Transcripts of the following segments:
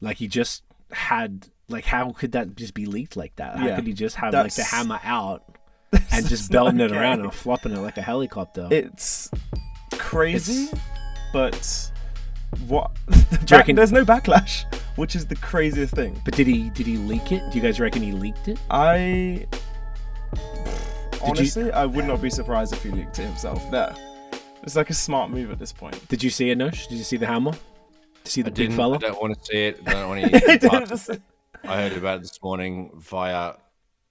Like he just had, like, how could that just be leaked like that? How could he just have like the hammer out and just belting it around and flopping it like a helicopter? It's crazy, but what? There's no backlash, which is the craziest thing. But did he leak it? Do you guys reckon he leaked it? Honestly, I would not be surprised if he leaked it himself. It's like a smart move at this point. Did you see it, Nosh? Did you see the hammer? Did you see the big fella? I don't want to see it. I don't want to. I heard about it this morning via,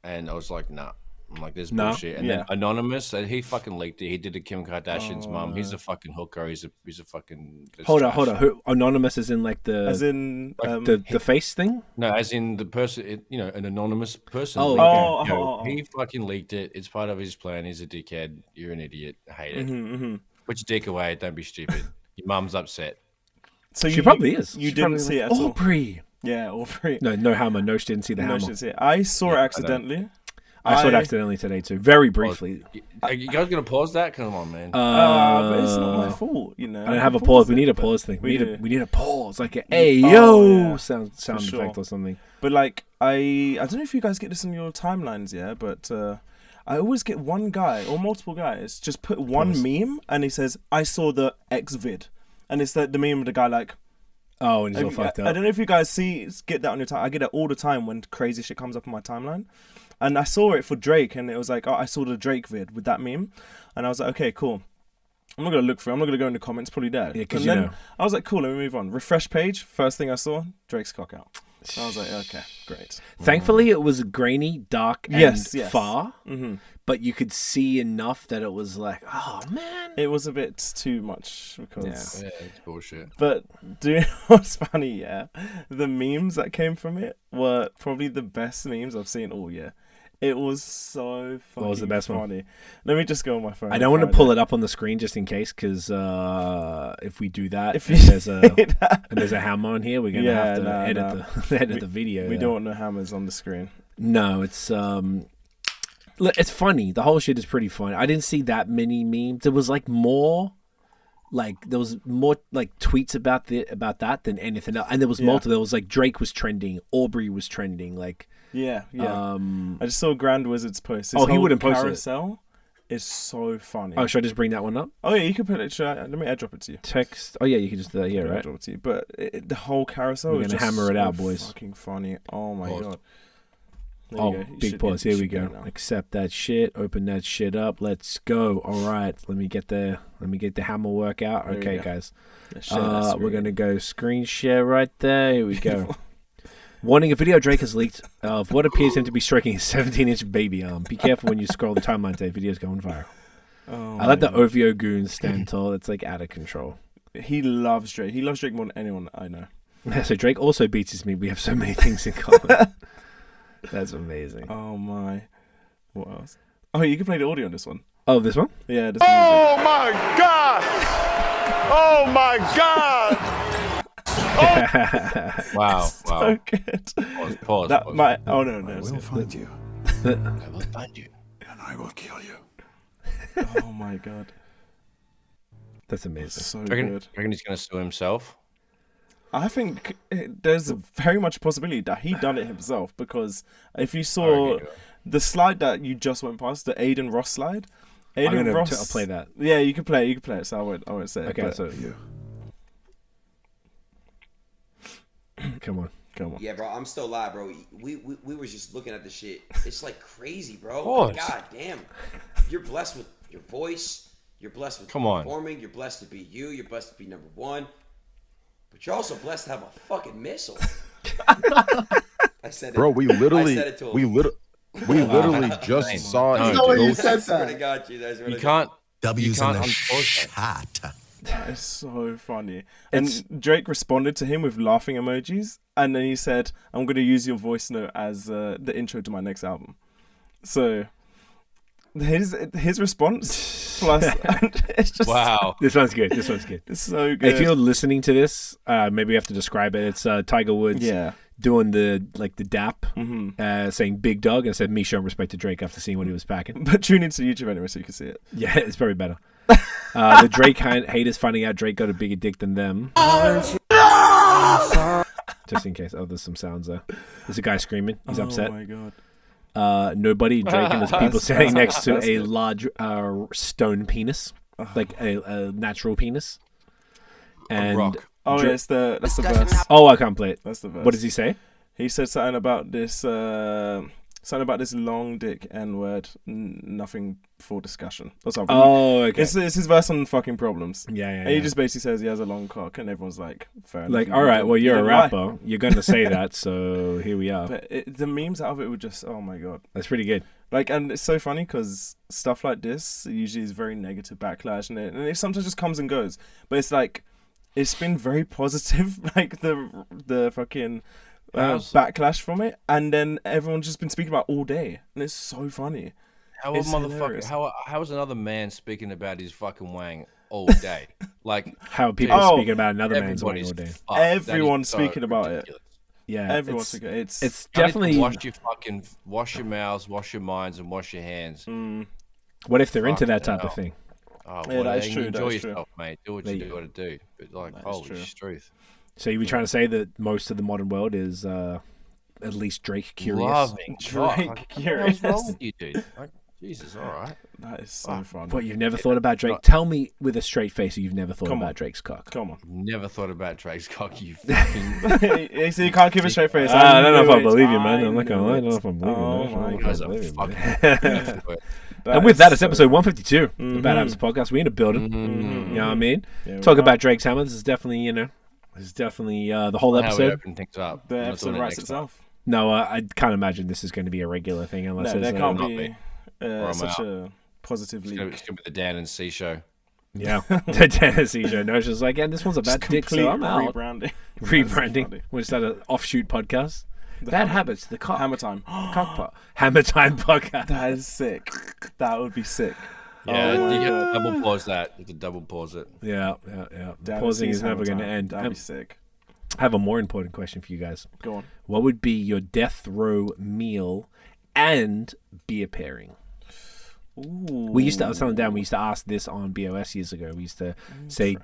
and I was like, nah. I'm like, there's bullshit. And then Anonymous, he fucking leaked it. He did it. Kim Kardashian's mum. He's a fucking hooker. He's a fucking. Hold on. Who, Anonymous is in like the. As in like the face thing. No, as in the person. An anonymous person. He fucking leaked it. It's part of his plan. He's a dickhead. You're an idiot. I hate it. Put your dick away. Don't be stupid. Your mum's upset. So she probably is. You didn't see it at all. Aubrey. Yeah, Aubrey. No hammer. Nosh didn't see the hammer. Didn't see it. I saw it accidentally. I saw it accidentally today too, very briefly. Are you guys gonna pause that? Come on, man. But it's not my fault, I don't have a pause. We need a pause thing. We need a pause, like a sound effect or something. But like I don't know if you guys get this on your timelines, but I always get one guy or multiple guys just put one meme and he says, "I saw the X vid," and it's the meme of the guy like. Oh, and he's all fucked up. I don't know if you guys get that on your time. I get it all the time when crazy shit comes up on my timeline. And I saw it for Drake, and it was like, I saw the Drake vid with that meme. And I was like, okay, cool. I'm not going to look for it. I'm not going to go in the comments, probably there. Yeah, because I was like, cool, let me move on. Refresh page, first thing I saw, Drake's cock out. So I was like, okay, great. Thankfully, it was grainy, dark, and far. Mm-hmm. But you could see enough that it was like, oh, man. It was a bit too much because... Yeah, it's bullshit. But do you know what's funny, The memes that came from it were probably the best memes I've seen all year. It was so fucking What was the best funny. one? Let me just go on my phone. I don't want to pull it up on the screen just in case, because if we do that, and there's a hammer on here, we're going to have to edit the video. We don't want no hammers on the screen. No, it's funny. The whole shit is pretty funny. I didn't see that many memes. There was more tweets about that than anything else. And there was multiple. There was like Drake was trending, Aubrey was trending, like. Yeah. I just saw Grand Wizard's post. He wouldn't post carousel is so funny. Oh, should I just bring that one up? Oh yeah, you can put it. Let me airdrop it to you. Text. Oh yeah, you can just do that here, right? Airdrop it to you. But the whole carousel. We're gonna hammer it out, boys. Fucking funny. Oh my god. Big pause. Here we go. Accept that shit. Open that shit up. Let's go. All right. Let me get the hammer work out. Okay, guys. We're gonna go screen share right there. Here we go. Warning: a video Drake has leaked of what appears him to be stroking his 17-inch baby arm. Be careful when you scroll the timeline today. Video's going viral. I let the OVO goons stand tall. It's like out of control. He loves Drake. He loves Drake more than anyone I know. So Drake also beats me. We have so many things in common. That's amazing. Oh my. What else? Oh, you can play the audio on this one. Oh, this one? Yeah. Oh my god! Oh my god! Wow. So good. Pause. Oh no. I will find you. I will find you. And I will kill you. Oh my god. That's amazing. So do you good. reckon he's going to sue himself? I think there's very much a possibility that he done it himself, because if you saw the slide that you just went past, the Aiden Ross slide, I'll play that. Yeah, you can play it. So I won't say it. Okay, so Come on. Yeah, bro, I'm still live, bro. We was just looking at the shit. It's like crazy, bro. What? God damn. You're blessed with your voice. You're blessed with performing. You're blessed to be you. You're blessed to be number one. But you're also blessed to have a fucking missile. I said it. Bro, we literally just saw it. I swear to God, you can't. W's in the unpause chat. It's so funny. And Drake responded to him with laughing emojis, and then he said, "I'm going to use your voice note as the intro to my next album." So his response plus it's just wow. This one's good. It's so good. If you're listening to this, maybe we have to describe it. It's Tiger Woods doing the dap, saying "big dog," and said me showing respect to Drake after seeing what he was packing. But tune into YouTube anyway so you can see it. Yeah, it's probably better. The Drake haters finding out Drake got a bigger dick than them. Just in case. Oh, there's some sounds there. There's a guy screaming. He's upset. Oh my god. Nobody, Drake, and there's people standing next to a large stone penis, like a natural penis. And a rock. Oh, yeah, that's the verse. Oh, I can't play it. That's the verse. What does he say? He said something about this long dick N-word, nothing for discussion. Or something. Oh, okay. It's his verse on fucking problems. Yeah. And he just basically says he has a long cock, and everyone's like, fair enough. Like, all right, well, you're a rapper. You're going to say that, so here we are. But the memes out of it were just, oh my god. That's pretty good. Like, and it's so funny because stuff like this usually is very negative backlash, and it sometimes just comes and goes. But it's like, it's been very positive, like the fucking backlash from it, and then everyone's just been speaking about it all day, and it's so funny. How It's hilarious. how is another man speaking about his fucking wang all day? Like How people speaking about another man's wang all day. Everyone's speaking about it. Yeah, Everyone's speaking. It's definitely. Wash your mouths, wash your minds, and wash your hands. What if they're into that type of thing? Oh, Yeah, that is true. Enjoy That is yourself, mate. Do what you got to do. But like, holy truth. So you were trying to say that most of the modern world is at least Drake curious? Loving Drake curious. What's wrong with you, dude? Like, Jesus, all right. That is so fun. But you've never thought about Drake? Tell me with a straight face you've never thought about Drake's cock. Come on. Never thought about Drake's cock, you fucking... So you can't keep a straight face. I don't know if I believe you, man. I'm not going to lie. I don't know if I believe you. Oh my You guys are fucking... And with that, it's episode 152 the Bad Habits podcast. We're in a building. You know what I mean? Yeah, Talk about Drake's hammer. This is definitely, the whole How we episode. open things up. The episode writes itself. No, I can't imagine this is going to be a regular thing unless No, there's there can't a... be such a positive It's leak. going to be the Dan and C show. Yeah, the Tennessee show. No, it's just like, and this one's a bad dick, so I'm out. Rebranding. We'll start an offshoot podcast. Bad Habits, the cock. Hammer Time. Cockpot. Hammer Time podcast. That is sick. That would be sick. Yeah, you can double pause that. You can double pause it. Yeah. Pausing is never going to end. That'd be sick. I have a more important question for you guys. Go on. What would be your death row meal and beer pairing? Ooh. I was telling Dan, we used to ask this on BOS years ago. We used to say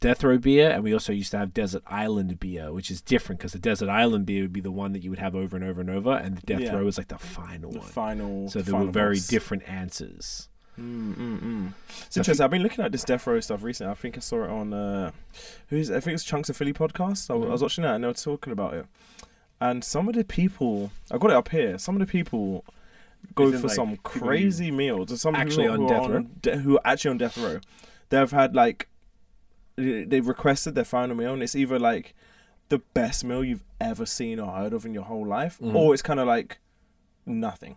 Death Row beer, and we also used to have Desert Island beer, which is different because the Desert Island beer would be the one that you would have over and over and over, and the Death Row is like the final one. So there were very different answers. It's interesting. I've been looking at this Death Row stuff recently. I think I saw it on I think it's Chunks of Philly podcast. I was watching that and they were talking about it. And some of the people, I got it up here. Some of the people go for some crazy meals. Or some actually on death row, who are actually on death row. They've had they've requested their final meal, and it's either like the best meal you've ever seen or heard of in your whole life, or it's kind of like nothing.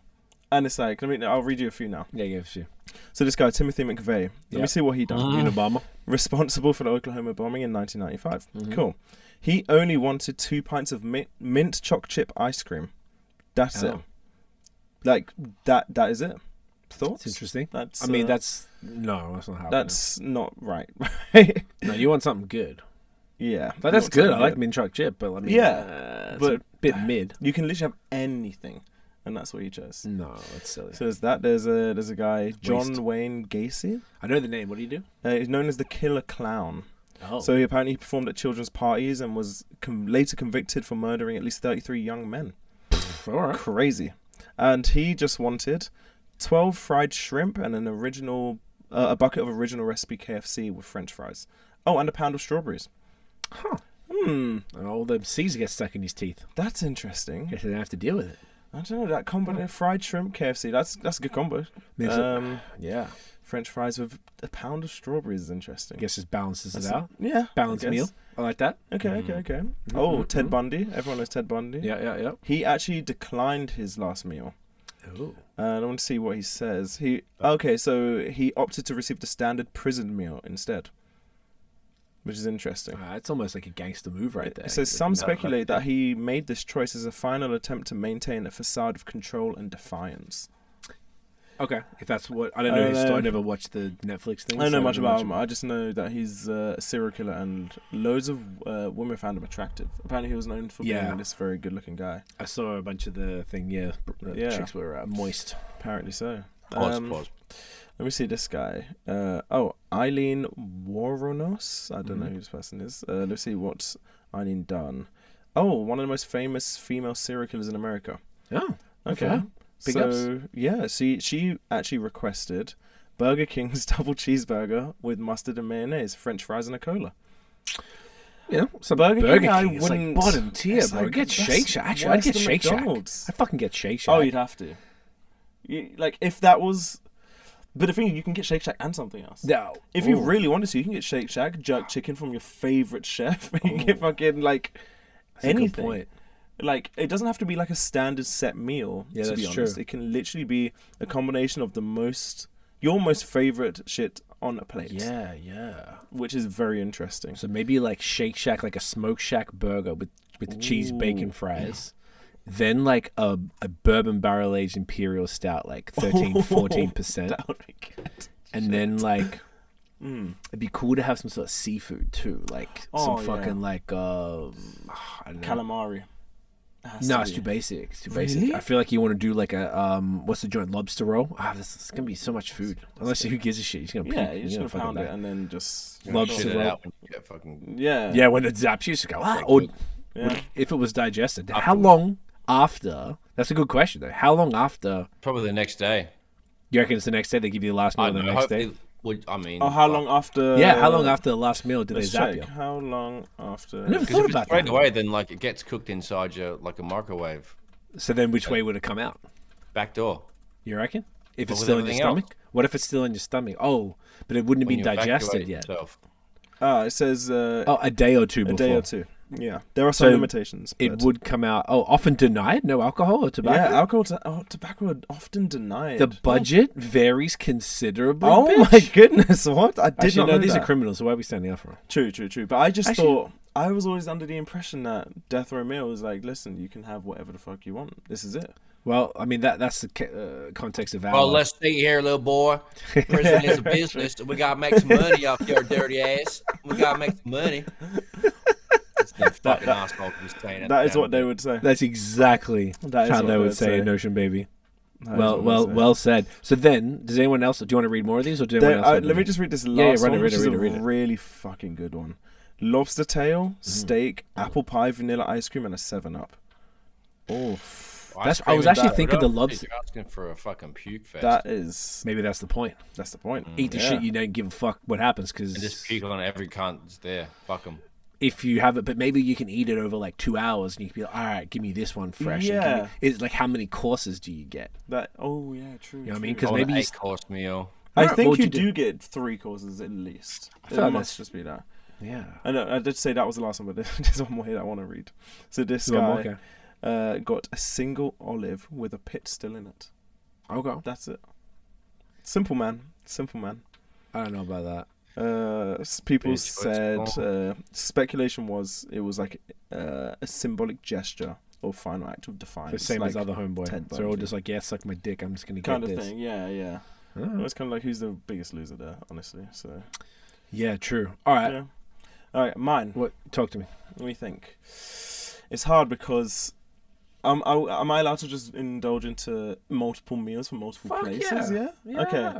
And it's like, I'll read you a few now. Yeah, give us a few. So this guy, Timothy McVeigh, let me see what he done. Unabomber. Responsible for the Oklahoma bombing in 1995. Cool. He only wanted 2 pints of mint choc chip ice cream. That's it. Like, that is it. Thoughts? That's interesting. That's not how. That's not right. No, you want something good. Yeah. But that's good. I like mint choc chip, but but it's a bit mid. You can literally have anything. And that's what he chose. No, that's silly. So there's a guy, John Wayne Gacy. I know the name. What do you do? He's known as the Killer Clown. Oh. So he apparently performed at children's parties and was later convicted for murdering at least 33 young men. All right. Crazy. And he just wanted 12 fried shrimp and a bucket of original recipe KFC with French fries. Oh, and a pound of strawberries. Huh. And all the C's get stuck in his teeth. That's interesting. Guess they don't have to deal with it. I don't know, that combo, fried shrimp, KFC, that's a good combo. Yeah. French fries with a pound of strawberries is interesting. I guess it balances it out. Yeah. Balanced meal. I like that. Okay. Oh, Ted Bundy. Everyone knows Ted Bundy. Yeah. He actually declined his last meal. Oh. I want to see what he says. So he opted to receive the standard prison meal instead. Which is interesting. It's almost like a gangster move right there. It says some speculate that he made this choice as a final attempt to maintain a facade of control and defiance. Okay, if that's what... I don't know his story. I never watched the Netflix thing. I don't know much about him. I just know that he's a serial killer and loads of women found him attractive. Apparently he was known for being this very good-looking guy. I saw a bunch of the thing, chicks were moist. Apparently so. Pause. Let me see this guy. Eileen Woronos. I don't know who this person is. Let's see what's Eileen done. Oh, one of the most famous female serial killers in America. Oh, okay. Big ups. Yeah, she actually requested Burger King's double cheeseburger with mustard and mayonnaise, French fries, and a cola. Yeah, some Burger King I wouldn't. Like bottom tier, bro. Like get Shake Shack. Actually, I'd get Shake Shack. I fucking get Shake Shack. Oh, you'd have to. Like if that was. But the thing is, you can get Shake Shack and something else. No. If you really wanted to, you can get Shake Shack, jerk chicken from your favorite chef. You can get fucking like anything. Like it doesn't have to be like a standard set meal. Yeah, to be honest, true. It can literally be a combination of your most favorite shit on a plate. Yeah, yeah. Which is very interesting. So maybe like Shake Shack, like a Smoke Shack burger with cheese, bacon, fries. Then like a bourbon barrel aged imperial stout, like 14%. That would be good. And then like it'd be cool to have some sort of seafood too, like some fucking like I don't know. Calamari. No, it's too basic. It's too basic. I feel like you want to do like a what's the joint, lobster roll? This is gonna be so much food. Unless who gives a shit? He's gonna you're just gonna pound it and then just lobster roll. Yeah, when it zaps you, just go or if it was digested. How long after? That's a good question though. How long after? Probably the next day. You reckon it's the next day? They give you the last meal the next day? How long after? Yeah, how long after the last meal do they zap you? How long after? I never thought about that. Straight away, then like it gets cooked inside you like a microwave. So then, which way would it come out? Back door. You reckon? If it's still in your stomach? What if it's still in your stomach? Oh, but it wouldn't be digested yet. It says a day or two before. A day or two. Yeah, there are some limitations. It would come out. Oh, often denied. No alcohol or tobacco. Yeah, alcohol. Tobacco are often denied. The budget varies considerably. Oh my goodness! What? I did not know these that. are criminals. So why are we standing up for them? True. But I just thought I was always under the impression that death row meal was like, listen, you can have whatever the fuck you want. This is it. Well, I mean that's the context of our. Well, let's see here, little boy. Prison is a business. We gotta make some money off your dirty ass. We gotta make some money. That is what they would say. That's exactly how they would say in Ocean Baby. Well said. So then, does anyone else? Do you want to read more of these, or do anyone else? Let me just read this last one, which is a really fucking good one. Lobster tail, steak, apple pie, vanilla ice cream, and a 7-Up. Oh, I was actually thinking the lobster. You're asking for a fucking puke fest. That is maybe that's the point. That's the point. Eat the shit you don't give a fuck what happens because just puke on every cunt that's there. Fuck them. If you have it, but maybe you can eat it over like 2 hours, and you can be like, all right, give me this one fresh. Yeah. It's like how many courses do you get? That. Oh yeah, true. You know what I mean? Because maybe 8-course meal. I think you do get 3 courses at least. It must just be that. Yeah. I know. I did say that was the last one, but there's one more here that I want to read. So this guy got a single olive with a pit still in it. Okay. That's it. Simple man. I don't know about that. People said speculation was it was like a symbolic gesture or final act of defiance. The same like as other homeboy. So they're all just like, yeah, suck my dick. I'm just gonna get kind of this thing. Yeah. Oh. It's kind of like who's the biggest loser there, honestly. So yeah, true. All right, mine. What? Talk to me. Let me think. It's hard because am I allowed to just indulge into multiple meals from multiple places? Yeah. Okay.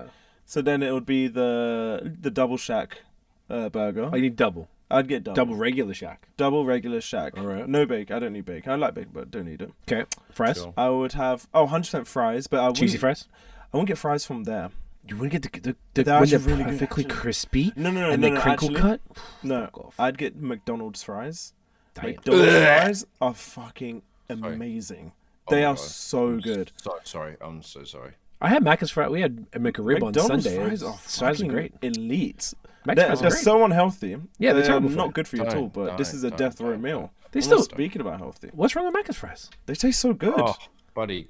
So then it would be the double shack burger. I need double. I'd get double. Double regular shack. Double regular shack. All right. No bacon. I don't need bacon. I like bacon, but don't need it. Okay. Fries? Sure. I would have 100% fries, but I wouldn't. Cheesy fries? I wouldn't get fries from there. You wouldn't get the when they're really perfectly crispy? No. And they crinkle cut? No. I'd get McDonald's fries. Damn. McDonald's fries are fucking amazing. They are so good. Sorry. I'm so sorry. I had Macca's fries. We had a McRib on Sunday. Fries are great. Elite. They're so unhealthy. Yeah, they're not good for you at all, but this is a death row meal. Speaking about healthy. What's wrong with Macca's fries? They taste so good. Oh, buddy.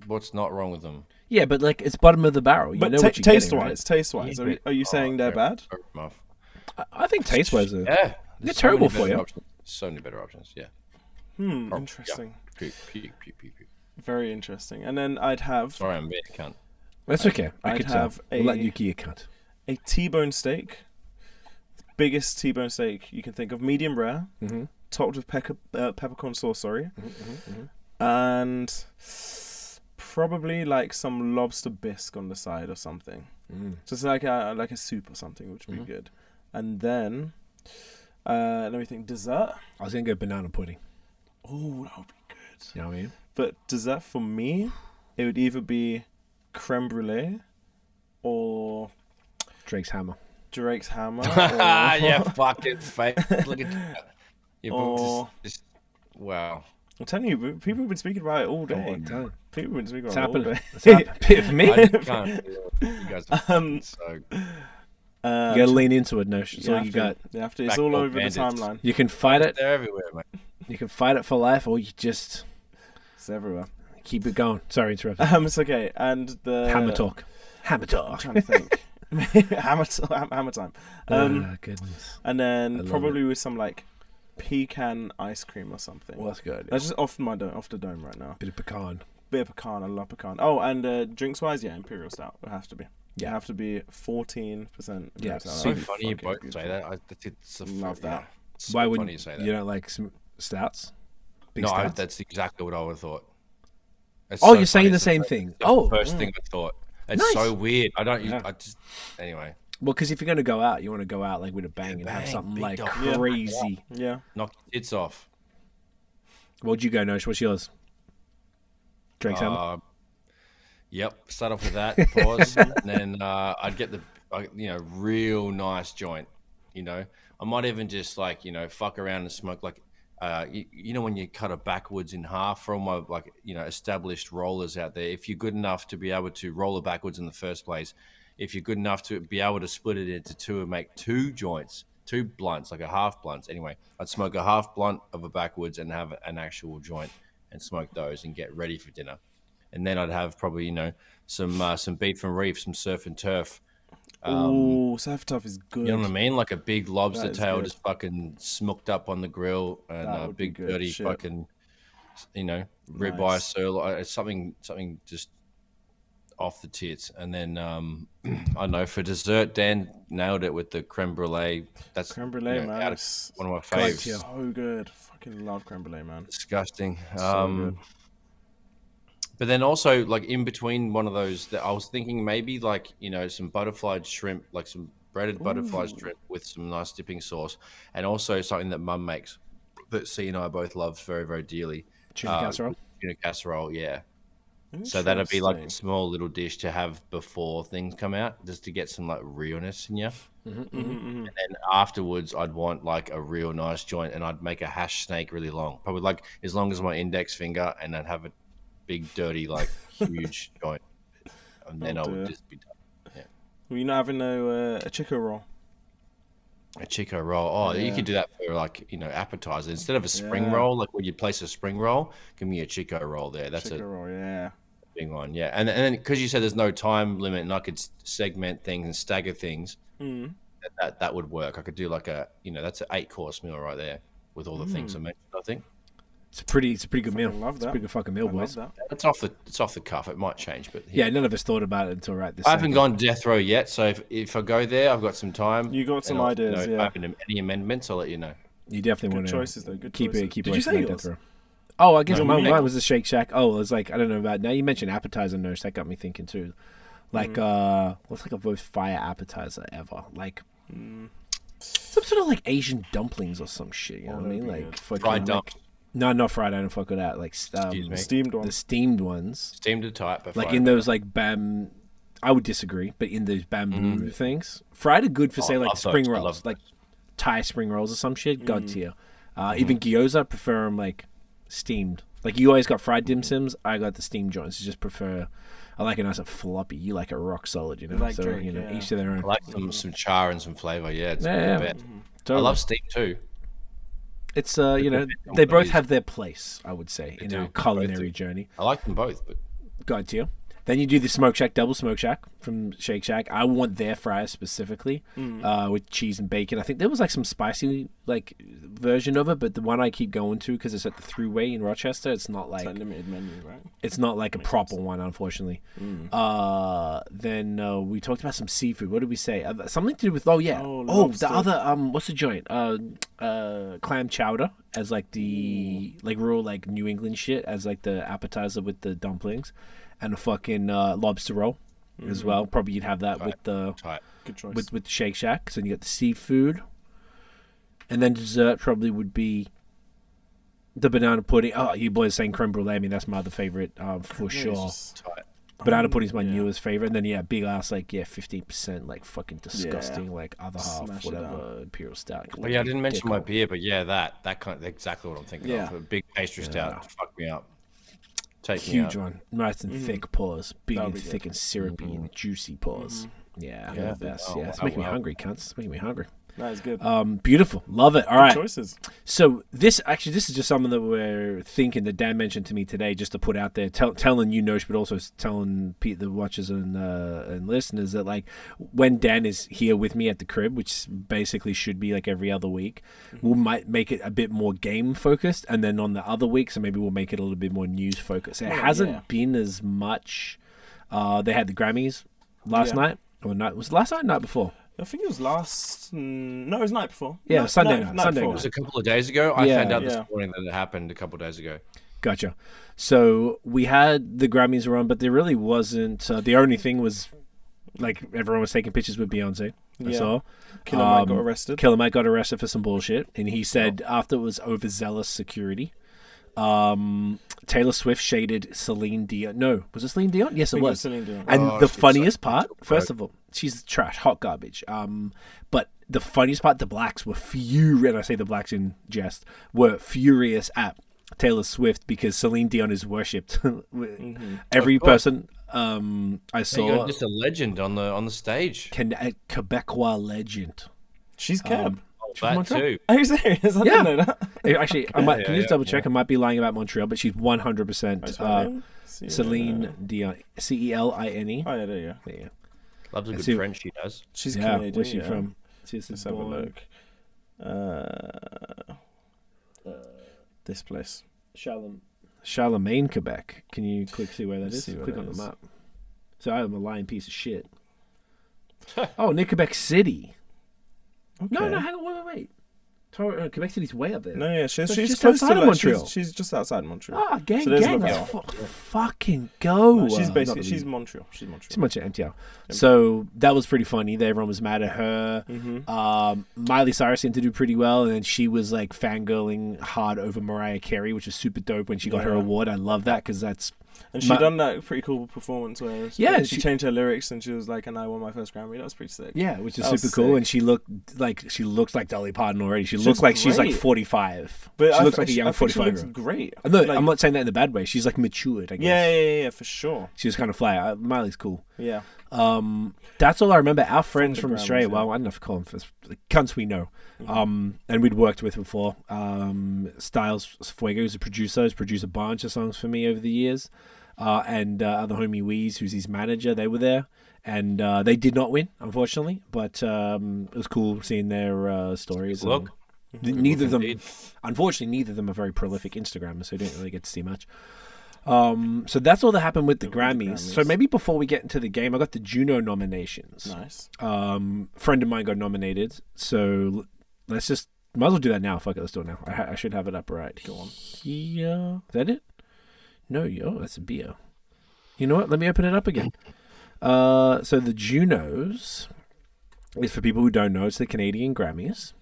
What's not wrong with them? Yeah, but like it's bottom of the barrel. But taste-wise, are you saying they're bad? I think taste-wise, they're terrible for you. So many better options, yeah. Interesting. Yeah. Very interesting. And then I'd have... Sorry, I'm being a cunt. That's okay. I'd have we'll let you be a cunt. A T-bone steak. Biggest T-bone steak you can think of. Medium rare. Mm-hmm. Topped with peppercorn sauce, And probably like some lobster bisque on the side or something. Just like a soup or something, which would be good. And then... let me think. Dessert? I was going to go banana pudding. Oh, that would be good. You know what I mean? But dessert for me, it would either be creme brulee or Drake's Hammer. Yeah, fucking fake. Look at that. Wow. I'm telling you, people have been speaking about it all day. People have been speaking about it all day. It's happening. For me? I can't feel it. You guys are so... you gotta lean into it, Nosh. That's all you got. You have to. It's all over the timeline. You can fight it. They're everywhere, mate. You can fight it for life, or you just... It's everywhere. Keep it going. Sorry, interrupted. It's okay. And the... Hammer talk. I'm trying to think. hammer time. Goodness. And then probably with some like pecan ice cream or something. Well, that's good. That's just off the dome right now. Bit of pecan. I love pecan. Oh, and drinks wise, yeah, Imperial Stout. It has to be. Yeah. It have to be 14%. Yeah, so funny you both say that. Love that. So why wouldn't you say that? You don't like stouts? Big No, stouts? that's exactly what I would have thought. You're saying the same thing. First thing I thought. It's so weird. I don't. I just. Anyway. Well, because if you're going to go out, you want to go out like with a bang and have something like crazy. Yeah. Knock your tits off. What'd you go, Nosh? What's yours? Drake's Hammer? Yep. Start off with that. Pause. And then I'd get the real nice joint. I might even just fuck around and smoke like. When you cut it backwards in half from my established rollers out there, if you're good enough to be able to roll it backwards in the first place, if you're good enough to be able to split it into two and make two joints, two blunts, like a half blunt. Anyway, I'd smoke a half blunt of a backwards and have an actual joint and smoke those and get ready for dinner. And then I'd have probably, some beef and reef, some surf and turf. Surf Tough is good. You know what I mean? Like a big lobster tail just fucking smoked up on the grill and a big dirty fucking, ribeye sirloin, something just off the tits. And then, I don't know, for dessert, Dan nailed it with the creme brulee. That's creme brulee, man. One of my favorites. So good. Fucking love creme brulee, man. Disgusting. So good. But then also, like, in between one of those, that I was thinking maybe, some butterflied shrimp, like some breaded butterfly shrimp with some nice dipping sauce, and also something that Mum makes that C and I both love very, very dearly. Tuna casserole? Tuna casserole, yeah. So that'd be like a small little dish to have before things come out, just to get some, like, realness in you. And then afterwards, I'd want, like, a real nice joint, and I'd make a hash snake really long, probably, like, as long as my index finger, and I'd have it big, dirty, like, huge joint. And then I would just be done. Yeah. Well, you're not having a Chico roll? A Chico roll. Oh, you could do that for, appetizer. Instead of a spring roll, like when you place a spring roll, give me a Chico roll there. That's Chico roll, yeah. Big one, yeah. And then because you said there's no time limit and I could segment things and stagger things, that would work. I could do like that's an 8-course meal right there with all the things I mentioned, I think. It's a pretty good meal. Love that. It's a pretty good fucking meal, boys. It's off the cuff. It might change, but none of us thought about it until right this. I haven't gone death row yet, so if I go there, I've got some time. You got some ideas, yeah. Any amendments, I'll let you know. You definitely want to choices though. Good keep choices. it. Keep Did it you say yours? Death row. Oh, I guess mine was the Shake Shack. Oh, it was like I don't know about. Now you mentioned appetizer, Nurse. That got me thinking too. Like what's like a most fire appetizer ever? Like some sort of like Asian dumplings or some shit. You know what I mean? Like fried dumplings. No, not fried. I don't fuck with that. Like steamed ones. The steamed ones. Steamed to type. But like in those like I would disagree, but in those bamboo things, fried are good for say like spring rolls, like Thai spring rolls or some shit. God tier. Even gyoza, I prefer them like steamed. Like you always got fried dim sims. I got the steamed joints. I just prefer. I like it nice and floppy. You like it rock solid, you know. Like so Drake, each to their own. I like some char and some flavor. Yeah, it's Totally. I love steam too. It's they both have their place, I would say, in our culinary journey. I like them both, but God tier. Then you do the Smoke Shack, double Smoke Shack from Shake Shack. I want their fries specifically with cheese and bacon. I think there was like some spicy like version of it, but the one I keep going to because it's at the Thruway in Rochester, it's not like limited menu, right? It's not like a proper one, unfortunately. Then we talked about some seafood. What did we say? Something to do with the other what's the joint? Clam chowder as like the like real like New England shit as like the appetizer with the dumplings. And a fucking lobster roll as well. Probably you'd have that with the good choice. with Shake Shack. So you got the seafood, and then dessert probably would be The banana pudding. Oh, you boys saying creme brulee. I mean, that's my other favorite for sure. Banana pudding's my newest favorite. And then, big ass, 15%, fucking disgusting, other half, whatever, imperial stout. Well, I didn't mention my beer, but that kind of exactly what I'm thinking of. A big pastry stout. Fuck me up. Huge one. Nice and thick pause. Big and thick and syrupy and juicy pause. Yeah, the best. It's making me hungry, cunts. It's making me hungry. That is good. Beautiful. Love it. All right. Choices. So this is just something that we're thinking that Dan mentioned to me today, just to put out there, telling you, Nosh, but also telling the watchers and listeners that when Dan is here with me at the crib, which basically should be every other week, we might make it a bit more game focused, and then on the other weeks, so maybe we'll make it a little bit more news focused. It hasn't been as much. They had the Grammys last night, or night was it last night, night before. I think it was no, it was night before. Yeah, Sunday night. It was a couple of days ago. I found out this morning that it happened a couple of days ago. Gotcha. So we had the Grammys were on, but there really wasn't. The only thing was, everyone was taking pictures with Beyonce. I saw. Killer Mike got arrested. Killer Mike got arrested for some bullshit, and he said after it was overzealous security. Taylor Swift shaded Celine Dion. No, was it Celine Dion? Yes, it was. Celine Dion. And the funniest part, first of all, she's trash, hot garbage. But the funniest part, the blacks were furious, and I say the blacks in jest, were furious at Taylor Swift because Celine Dion is worshipped. Every person I saw, just a legend on the stage. A Quebecois legend. She's kept. That too. Are you serious? I didn't know that. Actually, I might. Can you just double check? I might be lying about Montreal, but she's 100% Celine Dion. Celine. Oh yeah, there you go. Yeah. Loves a good French. She does. She's Canadian. Where's she from? Let's have a look. This place. Charlemagne, Quebec. Can you see where that is? Click on the map. So I'm a lying piece of shit. Near Quebec City. Okay. No, hang on, wait. Quebec City's way up there. No, yeah, she's just close outside to of Montreal. She's just outside Montreal. Gang, let's fucking go. No, she's basically she's Montreal. She's Montreal, MTL. So that was pretty funny. Everyone was mad at her. Miley Cyrus seemed to do pretty well, and then she was fangirling hard over Mariah Carey, which is super dope when she got her award. I love that because that's. And she done that pretty cool performance where she changed her lyrics and she was like, and I won my first Grammy. That was pretty sick. Yeah, which is super cool. And she looked like Dolly Parton already. She looks like she's 45. But she looks like a young 45. She looks great. No, I'm not saying that in a bad way. She's matured, I guess. Yeah, for sure. She was kind of fly. Miley's cool. Yeah. That's all I remember. Our friends from Australia, well, I don't know if to call them the cunts we know, and we'd worked with before. Styles Fuego, who's a producer, has produced a bunch of songs for me over the years. And the homie Weeze, who's his manager, they were there, and they did not win, unfortunately. But it was cool seeing their stories. Look, neither of them, unfortunately, neither of them are very prolific Instagrammers, so you don't really get to see much. So that's all that happened with the Grammys. So maybe before we get into the game, I got the JUNO nominations. Nice. Friend of mine got nominated, so let's just might as well do that now. Fuck it, let's do it now. I should have it up right. Go on. Here, is that it? No, that's a beer. You know what? Let me open it up again. So the JUNOs is, for people who don't know, it's the Canadian Grammys.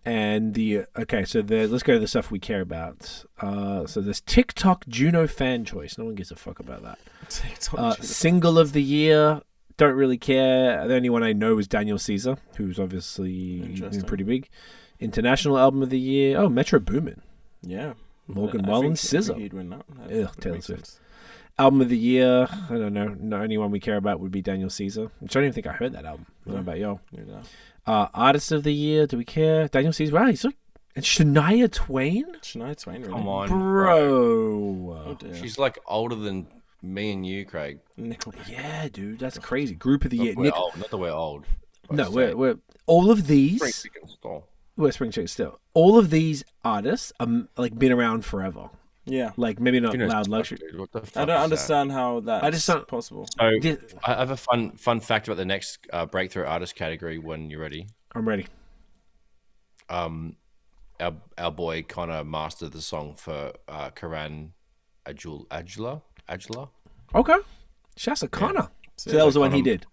And let's go to the stuff we care about. So there's TikTok JUNO Fan Choice. No one gives a fuck about that. Single of the Year. Don't really care. The only one I know is Daniel Caesar, who's obviously pretty big. International Album of the Year. Oh, Metro Boomin. Yeah. Morgan Wallen, SZA. He'd win that. Taylor Swift. Album of the Year, I don't know. The only one we care about would be Daniel Caesar, which I don't even think I heard that album. I don't know about y'all. Artist of the Year, do we care? Daniel Caesar, wow, he's and Shania Twain? Really? Come on. Bro. She's older than me and you, Craig. Nickelback. Yeah, dude, that's crazy. Group of the Year. Not that we're old. No, we're all of these. We're Spring Chicken still. All of these artists are been around forever. Yeah. Maybe not Loud Luxury. Dude, what the fuck I don't understand how that's possible. So I have a fun fact about the next breakthrough artist category when you're ready. I'm ready. Our boy Connor mastered the song for Karan Ajula. Okay. Shouts to Connor. So that was the one he did.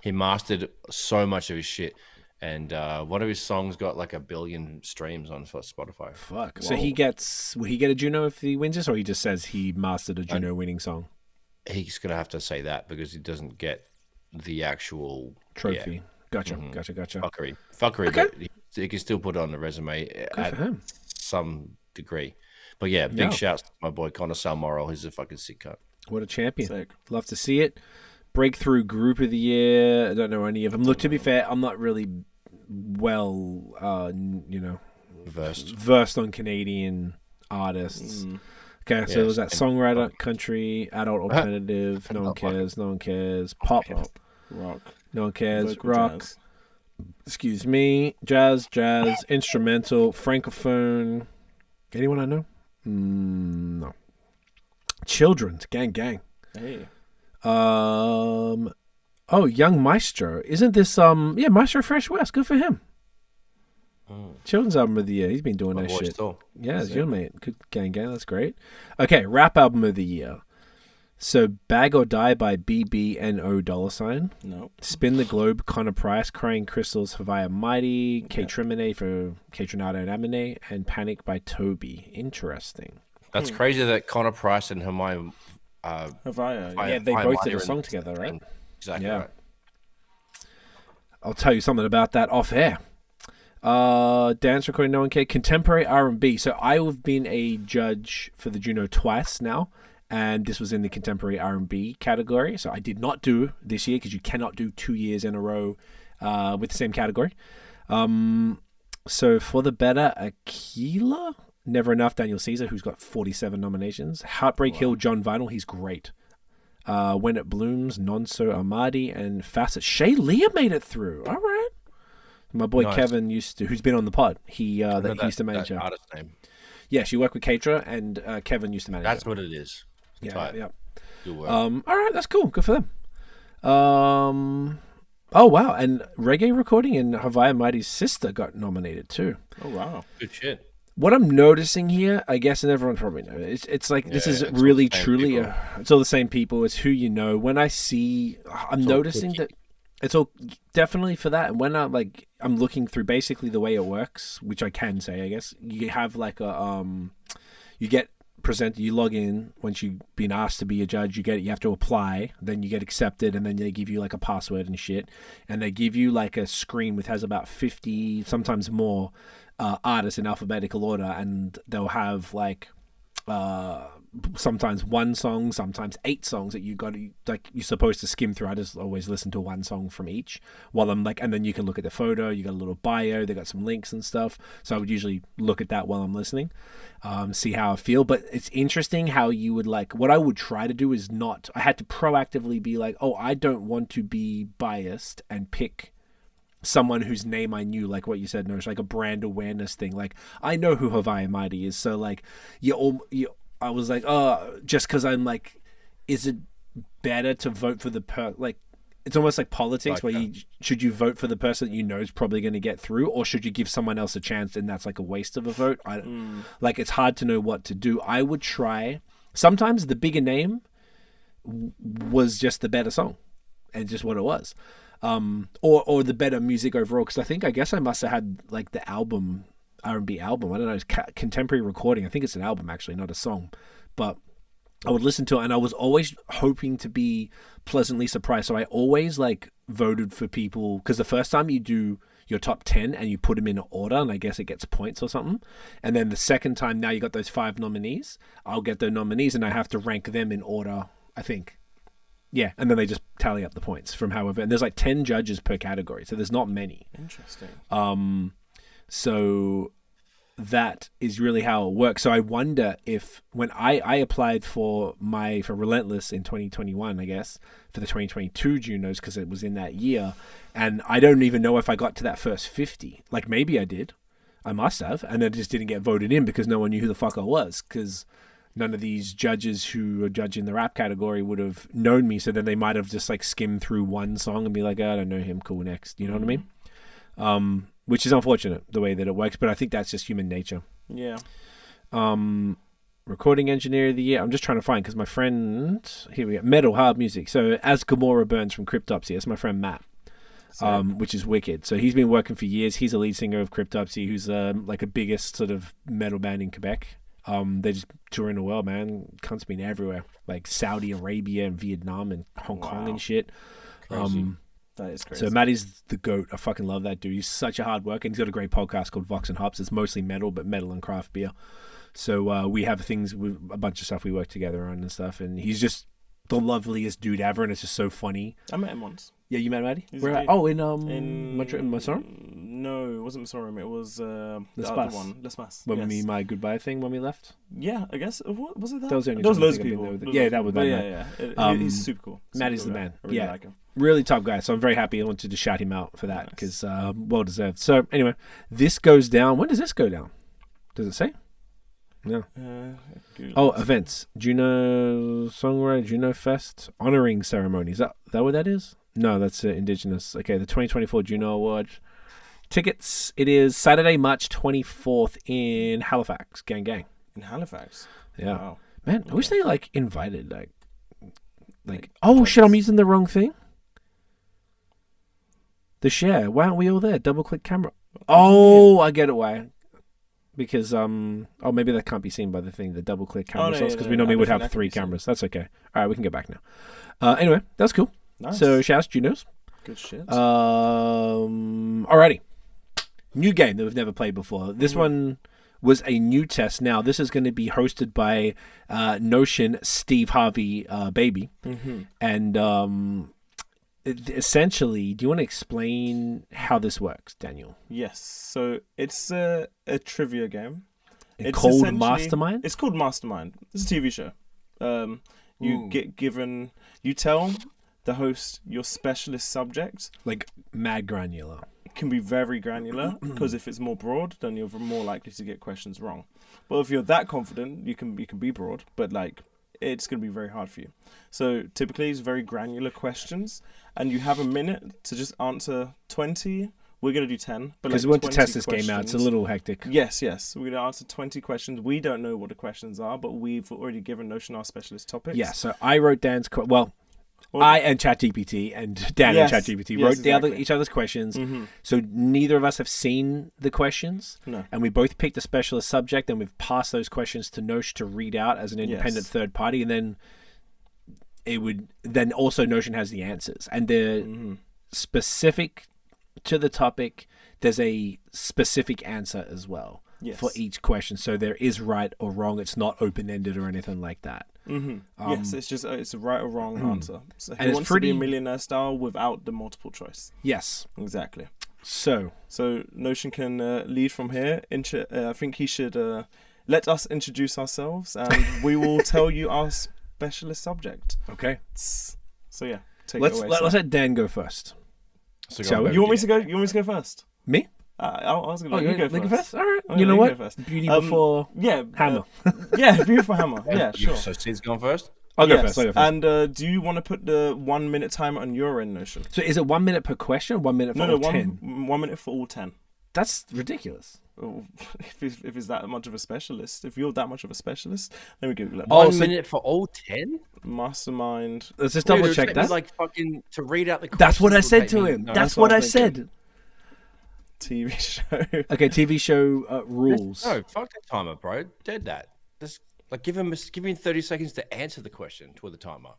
He mastered so much of his shit. And one of his songs got like 1 billion streams on Spotify. Fuck. Whoa. So will he get a Juno if he wins this, or he just says he mastered a Juno winning song? He's gonna have to say that because he doesn't get the actual trophy. Yeah. Gotcha. Fuckery, okay. But he can still put it on the resume at some degree. But yeah, big shouts to my boy Connor Salmoral. He's a fucking sick cut. What a champion. Sick. Love to see it. Breakthrough Group of the Year. I don't know any of them. Look, to be fair, I'm not really versed on Canadian artists. Okay, so it was that songwriter, country, adult alternative, no one cares, pop, rock, no one cares, local rock, jazz. Excuse me, jazz, instrumental, francophone. Anyone I know? No. Children's, gang. Hey. Young Maestro. Isn't this Maestro Fresh West? Good for him. Children's album of the year. He's been doing that shit. Still. Yeah, it's your mate. Good gang. That's great. Okay, rap album of the year. So Bag or Die by BBNO $. No. Spin the Globe, Connor Price, Crying Crystals, Havaya Mighty, K Trimine for K Trinado and Amine, and Panic by Toby. Interesting. That's crazy that Connor Price and Havaya. Yeah, they both did a song together, right? Exactly right. I'll tell you something about that off air. Dance recording, no one cares. Contemporary R&B. So I've been a judge for the Juno twice now, and this was in the contemporary R&B category. So I did not do this year because you cannot do 2 years in a row with the same category. So for the better, Aquila, Never Enough, Daniel Caesar, who's got 47 nominations. Heartbreak Hill, John Vinyl, he's great. When It Blooms, Nonso Amadi, and Facet. Shay Leah made it through. All right. My boy Kevin who's been on the pod. He used to manage her. Artist name. Yeah, she worked with Katra, and Kevin used to manage That's her. what it is. Yeah. Good work. All right, that's cool. Good for them. Oh wow, and reggae recording and Havaya Mighty's sister got nominated too. Oh wow, good shit. What I'm noticing here, I guess, and everyone probably knows, it's like this is really truly it's all the same people. It's who you know. When I see, I'm noticing that it's all definitely for that. And when I'm looking through basically the way it works, which I can say, I guess you have like a you get presented, you log in once you've been asked to be a judge, you have to apply, then you get accepted, and then they give you like a password and shit, and they give you like a screen which has about 50, sometimes more artists in alphabetical order, and they'll have like sometimes one song, sometimes 8 songs that you're supposed to skim through. I just always listen to one song from each while I'm and then you can look at the photo, you got a little bio, they got some links and stuff. So I would usually look at that while I'm listening, see how I feel. But it's interesting how you would what I would try to do is I had to proactively be like, oh, I don't want to be biased and pick someone whose name I knew, like what you said, Nosh, like a brand awareness thing. Like I know who Havaya Mighty is, so I was like, oh, just because I'm like, is it better to vote for it's almost like politics where should you vote for the person that you know is probably going to get through, or should you give someone else a chance and that's like a waste of a vote? It's hard to know what to do. I would try, sometimes the bigger name was just the better song and just what it was. Or the better music overall, because I guess I must have had like the album, R&B album, I don't know, it's contemporary recording, I think it's an album actually, not a song, but I would listen to it and I was always hoping to be pleasantly surprised. So I always voted for people, because the first time you do your top 10 and you put them in order, and I guess it gets points or something, and then the second time, now you got those 5 nominees, I'll get the nominees and I have to rank them in order, I think. Yeah, and then they just tally up the points from however, and there's 10 judges per category, so there's not many. Interesting. So that is really how it works. So I wonder if when I applied for Relentless in 2021, I guess, for the 2022 Junos, because it was in that year, and I don't even know if I got to that first 50. Maybe I did. I must have, and I just didn't get voted in because no one knew who the fuck I was, because none of these judges who are judging the rap category would have known me, so then they might have just skimmed through one song and be like, oh, I don't know him, cool, next. You know what I mean? Which is unfortunate, the way that it works, but I think that's just human nature. Yeah. Recording Engineer of the Year. I'm just trying to find, because my friend, here we go, Metal Hard Music. So As Gamora Burns from Cryptopsy, that's my friend Matt. which is wicked. So he's been working for years. He's a lead singer of Cryptopsy, who's like a biggest sort of metal band in Quebec. They just touring the world, man. Cunts been everywhere, like Saudi Arabia and Vietnam and Hong Kong and shit. That is crazy. So Matty's the GOAT. I fucking love that dude. He's such a hard worker. And he's got a great podcast called Vox and Hops. It's mostly metal, but metal and craft beer. So we have things with a bunch of stuff we work together on and stuff. And he's just the loveliest dude ever, and it's just so funny. I met him once. Yeah, you met Matty? In Montreal? No, it wasn't Masorum. It was the other one. Les Mas. When we my goodbye thing when we left. Yeah, I guess. Was it that? There was loads of people. That was that. Yeah. He's super cool. Matty's the man. I really like him. Really top guy. So I'm very happy. I wanted to shout him out for that because well deserved. So anyway, this goes down. When does this go down? Does it say? No. Events. JUNO Songwriter, JUNO Fest, honoring ceremony. Is that what that is? No, that's Indigenous. Okay, the 2024 JUNO Award. Tickets. It is Saturday, March 24th in Halifax. Gang, gang. In Halifax? Yeah. Wow. Man, I wish they invited oh shit, I'm using the wrong thing. The share. Why aren't we all there? Double click camera. Oh, I get it why. Because maybe that can't be seen by the thing, the double click camera source, because we normally would have 3 cameras. That's okay. All right, we can get back now. Anyway, that's cool. Nice. So shouts, JUNOs. Good shit. Alrighty. New game that we've never played before. This one was a new test. Now this is going to be hosted by Notion Steve Harvey baby, and essentially, do you want to explain how this works, Daniel? Yes. So it's a trivia game. It's called Mastermind? It's called Mastermind. It's a TV show. You get given... You tell the host your specialist subject. Like mad granular. It can be very granular, because if it's more broad, then you're more likely to get questions wrong. But if you're that confident, you can be broad, but it's going to be very hard for you. So typically it's very granular questions, and you have a minute to just answer 20. We're going to do 10. Because we want to test this game out. It's a little hectic. Yes. We're going to answer 20 questions. We don't know what the questions are, but we've already given Notion our specialist topics. Yeah, so I wrote Dan's... I and ChatGPT and Dan and ChatGPT wrote each other's questions. So neither of us have seen the questions. No. And we both picked a specialist subject, and we've passed those questions to Notion to read out as an independent third party, and then also Notion has the answers, and they're specific to the topic. There's a specific answer as well for each question, so there is right or wrong. It's not open-ended or anything like that. Yes, it's a right or wrong answer. So he wants to be a millionaire style without the multiple choice. Yes, exactly. So Notion can lead from here. I think he should let us introduce ourselves, and we will tell you our specialist subject. Okay. So yeah, let's let Dan go first. So you want me to go? You want me to go first? Me? I was going to go first. All right. You know what? Beauty before hammer. Beauty before hammer. Yeah, sure. So Sid's gone first? I'll go first. And do you want to put the 1 minute timer on your end, Notion? So is it 1 minute per question or 1 minute for all 10? 1 minute for all 10. That's ridiculous. If it's that much of a specialist, if you're that much of a specialist, let me Google it. 1 minute for all 10? Mastermind. Let's just double check that. Fucking to read out the questions. That's what I said to him. That's what I said. TV show. Okay, TV show rules. No, fuck the timer, bro. Dead that. Just give him 30 seconds to answer the question toward the timer.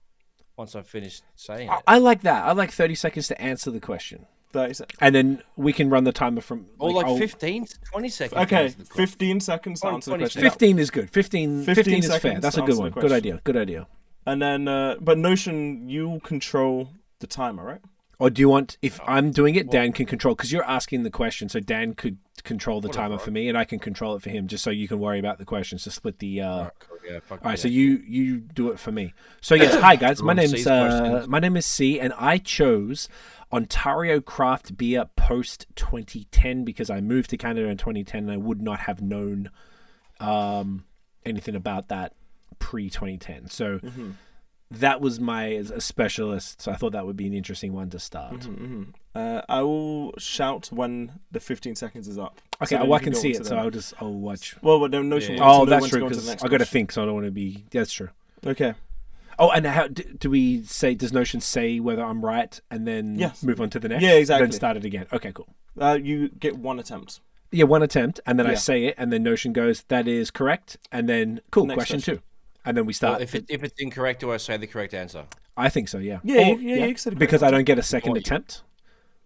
Once I've finished saying it. I like that. I like 30 seconds to answer the question. 30 seconds. And then we can run the timer from... 15 to 20 seconds. Okay, 15 seconds to answer the question. 15 is good. 15 is fair. That's a good one. Good idea. And then, but Notion, you control the timer, right? Or do you want, if I'm doing it, Dan can control, because you're asking the question, so Dan could control the timer for me, and I can control it for him, just so you can worry about the questions to split the... All right, so you do it for me. So yes, hi guys, my name is C, and I chose Ontario Craft Beer post 2010 because I moved to Canada in 2010, and I would not have known anything about that pre 2010. So. That was my specialist, so I thought that would be an interesting one to start. I will shout when the 15 seconds is up. Okay, so I can see it, so I'll watch. Well, no, Notion. Oh, that's true, because I got to think, so I don't want to be... That's true. Okay. Oh, and how do we say? Does Notion say whether I'm right and then move on to the next? Yeah, exactly. Then start it again. Okay, cool. You get one attempt. Yeah, one attempt, and then I say it, and then Notion goes, "That is correct," and then cool. Question 2, and then we start. Well, if it's incorrect, do I say the correct answer? I think so. Yeah. Yeah, you said it because I don't get a second attempt.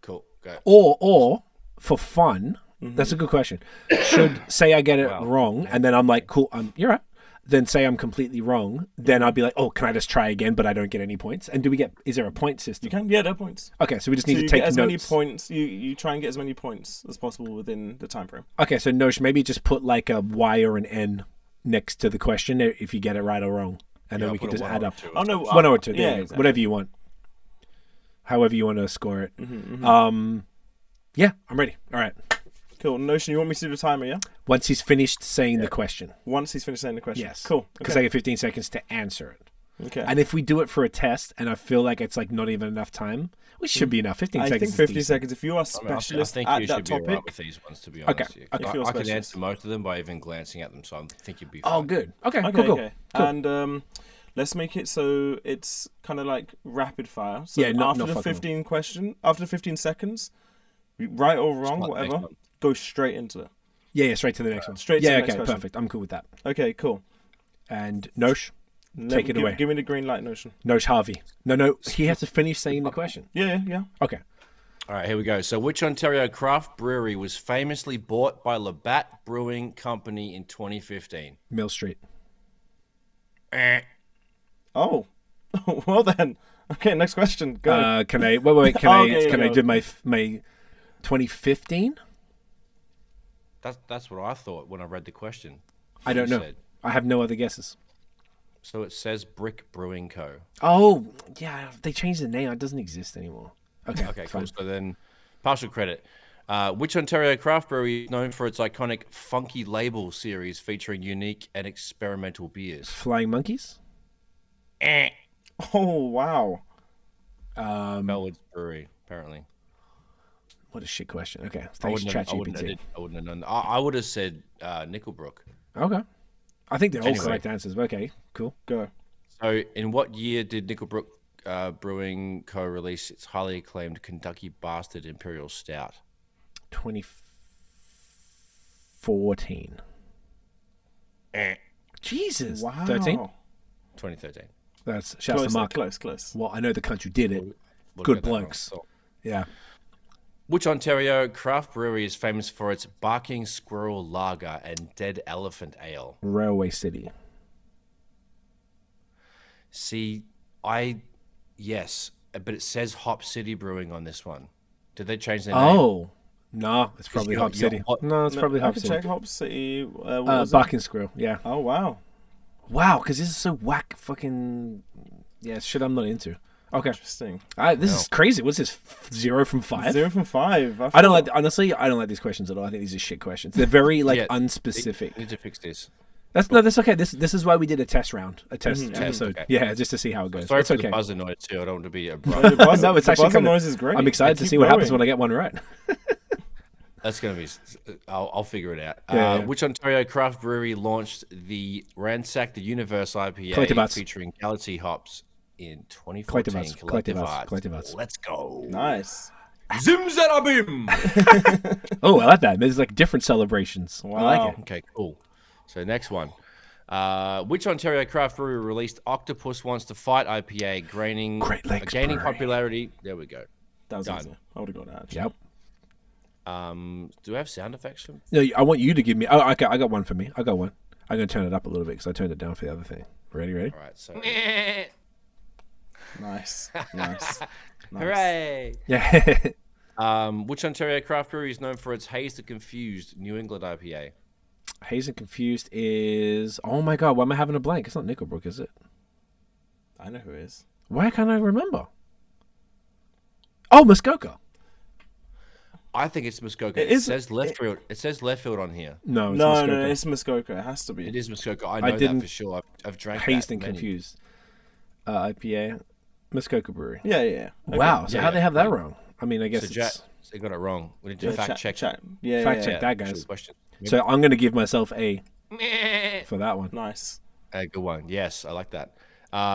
Cool. Go. Or for fun, that's a good question. Should say I get it wrong, and then I'm like, cool, you're right. Then say I'm completely wrong, then I'd be like, oh, can I just try again, but I don't get any points? And is there a point system? You can, yeah, there are points. Okay, so we just need to take as notes. Many points. You try and get as many points as possible within the time frame. Okay, so Nosh, maybe just put like a Y or an N next to the question if you get it right or wrong, and then we can just add up. Oh no, 1 or 2, exactly. Whatever you want, however you want to score it. Yeah, I'm ready. All right. Cool. Notion, you want me to do the timer, yeah? Once he's finished saying the question. Once he's finished saying the question. Yes. Cool. Because I get 15 seconds to answer it. Okay. And if we do it for a test and I feel like it's like not even enough time, which should be enough. 15 seconds. I think 50 seconds. If you are a specialist I think at you that should topic. Be right with these ones, to be honest. Okay. I can answer most of them by even glancing at them, so I think you'd be fine. Oh, good. Okay, cool. And let's make it so it's kind of like rapid fire. So after the 15 seconds, right or wrong, whatever, go straight into it. Yeah, straight to the next one. Straight to the next okay, question. perfect. I'm cool with that. Okay, cool. And Nosh, take it away. Give me the green light, Notion. Nosh Harvey. No, he has to finish saying the question. Yeah. Okay. All right, here we go. So, which Ontario craft brewery was famously bought by Labatt Brewing Company in 2015? Mill Street. Oh, well then. Okay, next question. Go. Can I? Wait. Can I do my 2015? That's what I thought when I read the question. I don't know. I have no other guesses. So it says Brick Brewing Co. Oh, yeah. They changed the name. It doesn't exist anymore. Okay, cool. So then, partial credit. Which Ontario craft brewery is known for its iconic Funky Label series featuring unique and experimental beers? Flying Monkeys? Oh, wow. Bellwoods Brewery, apparently. What a shit question. Okay, I wouldn't have known. I would have said Nickelbrook. Okay. I think they're all correct answers. But okay, cool. Go. So, in what year did Nickelbrook Brewing Co. release its highly acclaimed Kentucky Bastard Imperial Stout? 2014. Jesus. Wow. 13? 2013. That's shouts to Mark. Close. Well, I know the country did it. Good blokes. Yeah. Which Ontario craft brewery is famous for its Barking Squirrel Lager and Dead Elephant Ale? Railway City. See, yes, but it says Hop City Brewing on this one. Did they change their name? Oh, no, it's probably Hop City. No, it's probably Hop City. Check Hop City. Barking Squirrel, yeah. Oh, wow. Wow, because this is so whack fucking... Yeah, shit I'm not into. Okay. Interesting. This is crazy. What's this? 0 from 5? 0 from 5. I don't like. Honestly, I don't like these questions at all. I think these are shit questions. They're very unspecific. Need to fix this. That's okay. This is why we did a test round, a test episode. Okay. Yeah, just to see how it goes. Sorry it's for okay. the buzzer noise too. I don't want to be a. No, it's actually buzzer noise is great. I'm excited to see what happens when I get one right. That's gonna be. I'll figure it out. Yeah. Which Ontario craft brewery launched the Ransack the Universe IPA featuring Galaxy hops in 2014? Collective Arts. Let's go. Nice. Zimzarabim. Oh, I like that. There's like different celebrations. Wow. I like it. Okay, cool. So next one. Which Ontario craft brewery released Octopus Wants to Fight IPA, gaining popularity? There we go. That was easy. I would have got that. Yep. Do we have sound effects? No, I want you to give me. Oh, okay. I got one for me. I got one. I'm gonna turn it up a little bit because I turned it down for the other thing. Ready? All right. So. Nice. Hooray! Yeah. Which Ontario craft brewery is known for its Haze the Confused New England IPA? Haze and Confused is... Oh my god, why am I having a blank? It's not Nickelbrook, is it? I know who it is. Why can't I remember? Oh, Muskoka. I think it's Muskoka. It says left field. It says left field on here. No, it's Muskoka. It has to be. It is Muskoka. I know that for sure. I've drank Hazed and Confused. IPA. Muskoka Brewery. Yeah. Okay. Wow. So how'd they have that wrong? I mean, I guess they got it wrong. We need to fact check. Yeah, fact check that, guys. So I'm going to give myself A for that one. Nice. Good one. Yes, I like that.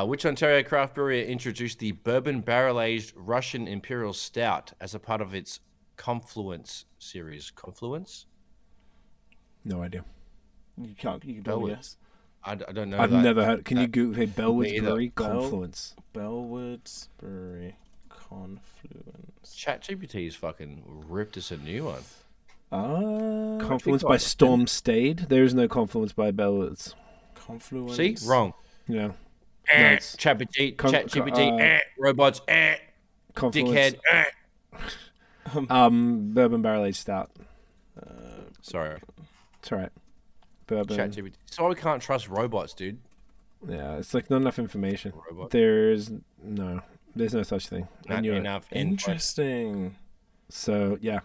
Which Ontario craft brewery introduced the bourbon barrel-aged Russian Imperial Stout as a part of its Confluence series? Confluence? No idea. You can tell me yes. I don't know. I've never heard. Can you Google Bellwood's Brewery Confluence? Bellwood's Brewery Confluence. ChatGPT has fucking ripped us a new one. Confluence by Storm Stayed. There is no Confluence by Bellwoods. Confluence. See? Wrong. Yeah. ChatGPT, robots, Confluence. dickhead. Bourbon barrel aged stout. Sorry. It's alright. Bourbon. ChatGPT. So we can't trust robots, dude. Yeah, it's like not enough information. Robot. There's no such thing. Not enough. Interesting. So yeah.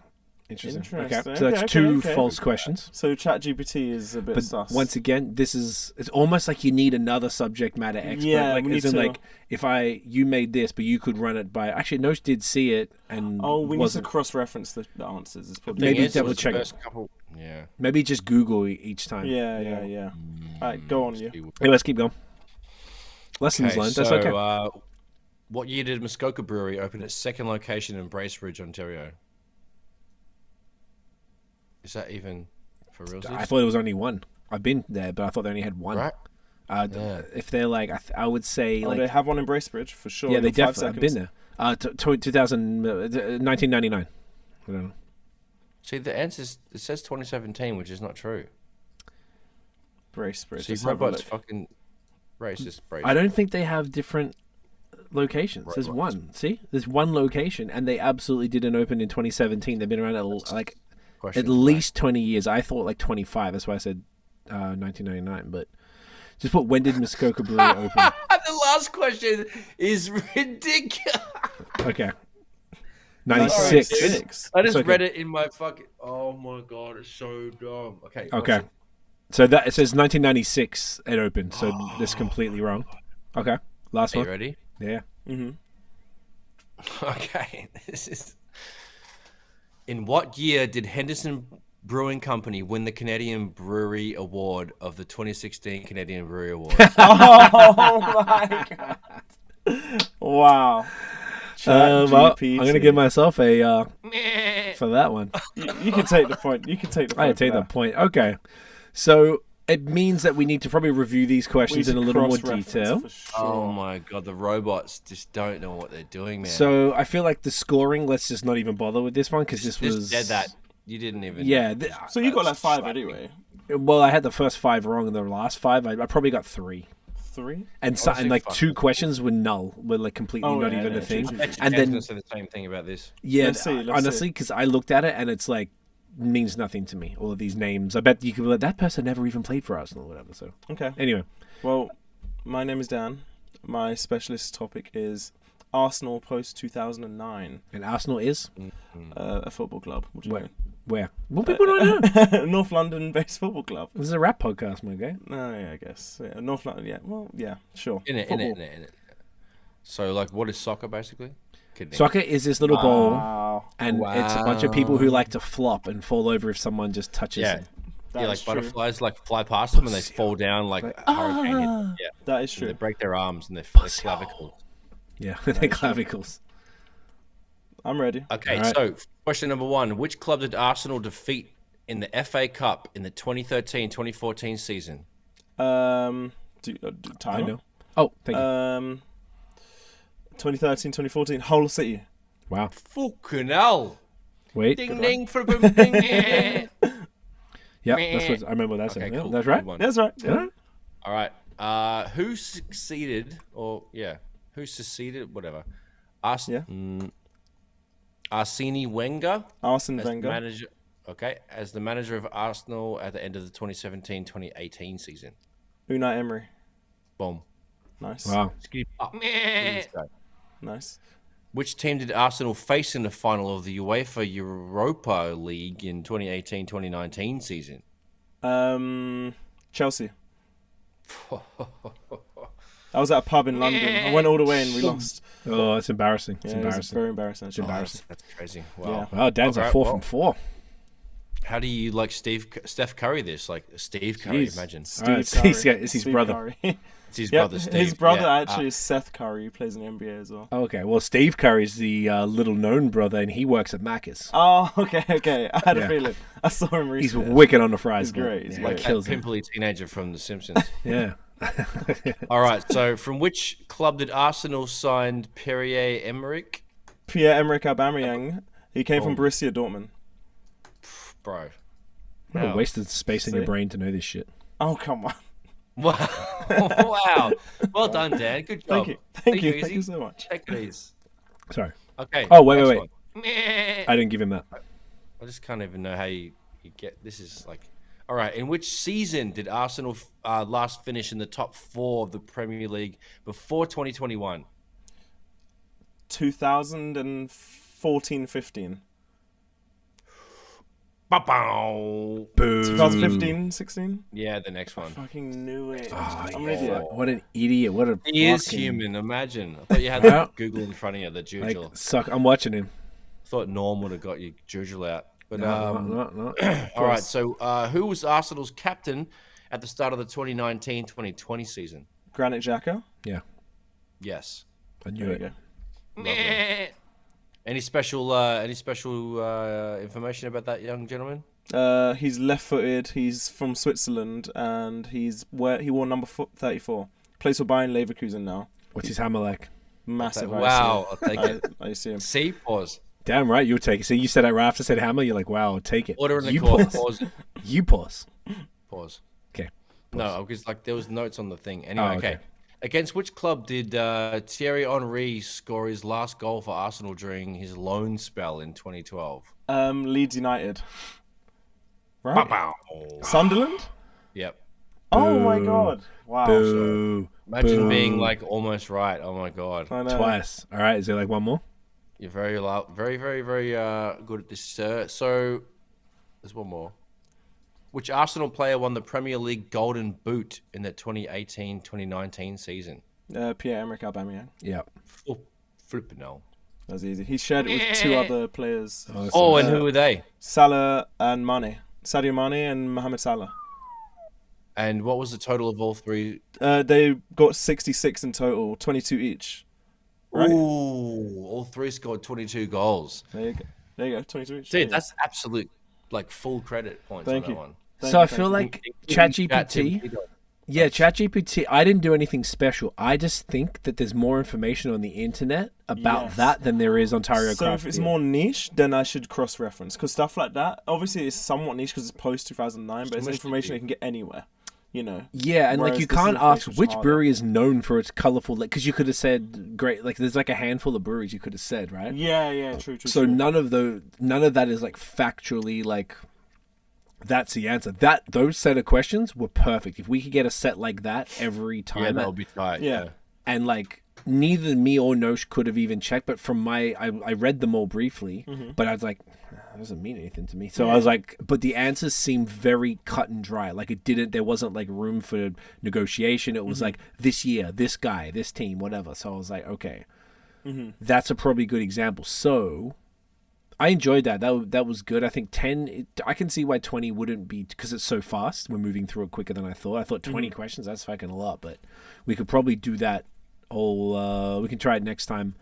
Interesting. Okay, Interesting. so that's two false questions. So ChatGPT is a bit sus. Once again, it's almost like you need another subject matter expert. Yeah, like, we as need in, to. like, if you made this, but you could run it by. Actually, Nosh did see it, and we need to cross-reference the answers. It's probably Maybe double check it. Yeah. Maybe just Google each time. Yeah. All right, go on, you. Hey, let's keep going. Lessons learned. That's okay. What year did Muskoka Brewery open its second location in Bracebridge, Ontario? Is that even for real? I thought it was only one. I've been there, but I thought they only had one. Right. If they're like, I would say like they have one in Bracebridge for sure. Yeah, they definitely have been there. 1999. I don't know. See, the answer is, it says 2017, which is not true. Bracebridge. See, robots fucking racist. I don't think they have different locations. There's one. See, there's one location, and they absolutely didn't open in 2017. They've been around at least 20 years. I thought like 25. That's why I said 1999. But just put, when did Muskoka Brewery open? The last question is ridiculous. Okay. 96. I just read it in my fucking. Oh my god, it's so dumb. Okay. Okay. So that it says 1996 it opened. So that's completely wrong. Okay. Last one. You ready? Yeah. Okay. This is. In what year did Henderson Brewing Company win the Canadian Brewery Award of the 2016 Canadian Brewery Awards? Oh my god! Wow. Well, I'm gonna give myself a for that one. You can take the point. I take the point. Okay, so it means that we need to probably review these questions in a little more detail. Sure. Oh my god, the robots just don't know what they're doing, man. So I feel like the scoring. Let's just not even bother with this one because this was dead that you didn't even. Yeah. So you got like 5 anyway. Well, I had the first 5 wrong, and the last 5 I probably got 3. 3? And like 2 questions were null, were like completely not even a thing. And then say the same thing about this. Yeah, let's honestly, because I looked at it and it's like means nothing to me. All of these names, I bet you could be like, that person never even played for Arsenal or whatever. So okay. Anyway, well, my name is Dan. My specialist topic is Arsenal post 2009. And Arsenal is a football club. What do you mean? Where? Well, people don't know. North London-based football club. This is a rap podcast, my guy. Oh, yeah, I guess. Yeah, North London, yeah. Well, yeah, sure. In it. So, like, what is soccer, basically? Soccer is this little ball, and it's a bunch of people who like to flop and fall over if someone just touches them. Yeah, like butterflies, like fly past them and they fall down like a hurricane. Yeah, that is true. And they break their arms and their clavicles. Yeah, their clavicles. I'm ready. Okay, right. So question number 1. Which club did Arsenal defeat in the FA Cup in the 2013-2014 season? Time? I know. Oh, thank you. 2013-2014, Hull City. Wow. Fucking hell. Wait. Ding ding for boom ding. Yeah, that's what I remember that saying. Cool. That's right. That's right. Yeah. All right. Who succeeded whatever. Arsene Wenger. Arsene Wenger. Manager, as the manager of Arsenal at the end of the 2017-2018 season. Unai Emery. Boom. Nice. Wow. Nice. Which team did Arsenal face in the final of the UEFA Europa League in 2018-2019 season? Chelsea. I was at a pub in London. I went all the way and we lost. Oh, it's embarrassing. It's embarrassing. Very embarrassing. It's embarrassing. That's crazy. Wow. Yeah. Well, Dan's a 4 from 4. How do you like Steph Curry this? Like Steve Curry, imagine. Steve Curry. It's his brother. Curry. It's his brother, Steve. His brother actually is Seth Curry, who plays in the NBA as well. Okay, well, Steve Curry's the little-known brother, and he works at Macca's. Oh, okay. I had a feeling. I saw him recently. He's wicked on the fries. He's great. He's like great. that pimply teenager from The Simpsons. Yeah. All right, so from which club did Arsenal sign Pierre-Emerick Aubameyang. He came from Borussia Dortmund. Bro. What a waste of space in your brain to know this shit. Oh, come on. Wow. Wow. Well done, Dan. Good job. Thank you. Thank you so much. Take it easy. Sorry. Okay. Oh, wait. I didn't give him that. I just can't even know how you get... This is like... All right. In which season did Arsenal last finish in the top 4 of the Premier League before 2021? 2014-15. Boom. 2015-16? Yeah, the next one. I fucking knew it. I'm an idiot. What an idiot. What a He is human, imagine. I thought you had that Google in front of you, the Jujul. I'm watching him. I thought Norm would have got you Jujul out. But no. All right, so who was Arsenal's captain at the start of the 2019-2020 season? Granit Xhaka? Yeah. Yes. I knew it. Any special information about that young gentleman? He's left-footed. He's from Switzerland, and he wore number 34. Plays for Bayern Leverkusen now. What's his hammer like? Massive. Wow, I'll take it. I see him. See, pause. Damn right, you'll take it. See, you said that right after I said hammer. You're like, wow, I'll take it. Order in the you court. Pause. You pause. Pause. Okay. No, because like there was notes on the thing. Anyway, okay. Against which club did Thierry Henry score his last goal for Arsenal during his loan spell in 2012? Leeds United. Right? Bow. Sunderland? Yep. Oh my god. Wow. Boo. Imagine being like almost right. Oh my god. I know. Twice. All right, is there like one more? You're very good at this, sir. So there's one more. Which Arsenal player won the Premier League Golden Boot in the 2018-2019 season? Pierre-Emerick Aubameyang. Yeah. Flipping hell. That's easy. He shared it with 2 other players. And who were they? Salah and Mane. Sadio Mane and Mohamed Salah. And what was the total of all 3? They got 66 in total, 22 each. Right? Ooh, all 3 scored 22 goals. There you go, 22 each. Dude, that's absolute, like, full credit points on that one. So I feel like ChatGPT... Yeah, ChatGPT, I didn't do anything special. I just think that there's more information on the internet about that than there is Ontario So if it's more niche, then I should cross-reference. Because stuff like that, obviously it's somewhat niche because it's post-2009, but it's information you can get anywhere. You know. Yeah, and like you can't ask which brewery is known for its colorful, like, because you could have said great, like there's like a handful of breweries you could have said, right? Yeah, true. So none of that is like factually like that's the answer. Those set of questions were perfect. If we could get a set like that every time, that would be tight. Yeah, and like neither me or Nosh could have even checked, but from I read them all briefly, but I was like, that doesn't mean anything to me. So I was like, but the answers seemed very cut and dry. Like there wasn't like room for negotiation. It was like this year, this guy, this team, whatever. So I was like, okay, that's a probably good example. So I enjoyed that. That was good. I think 10, I can see why 20 wouldn't be, because it's so fast. We're moving through it quicker than I thought. I thought 20 questions, that's fucking a lot, but we could probably do that we can try it next time.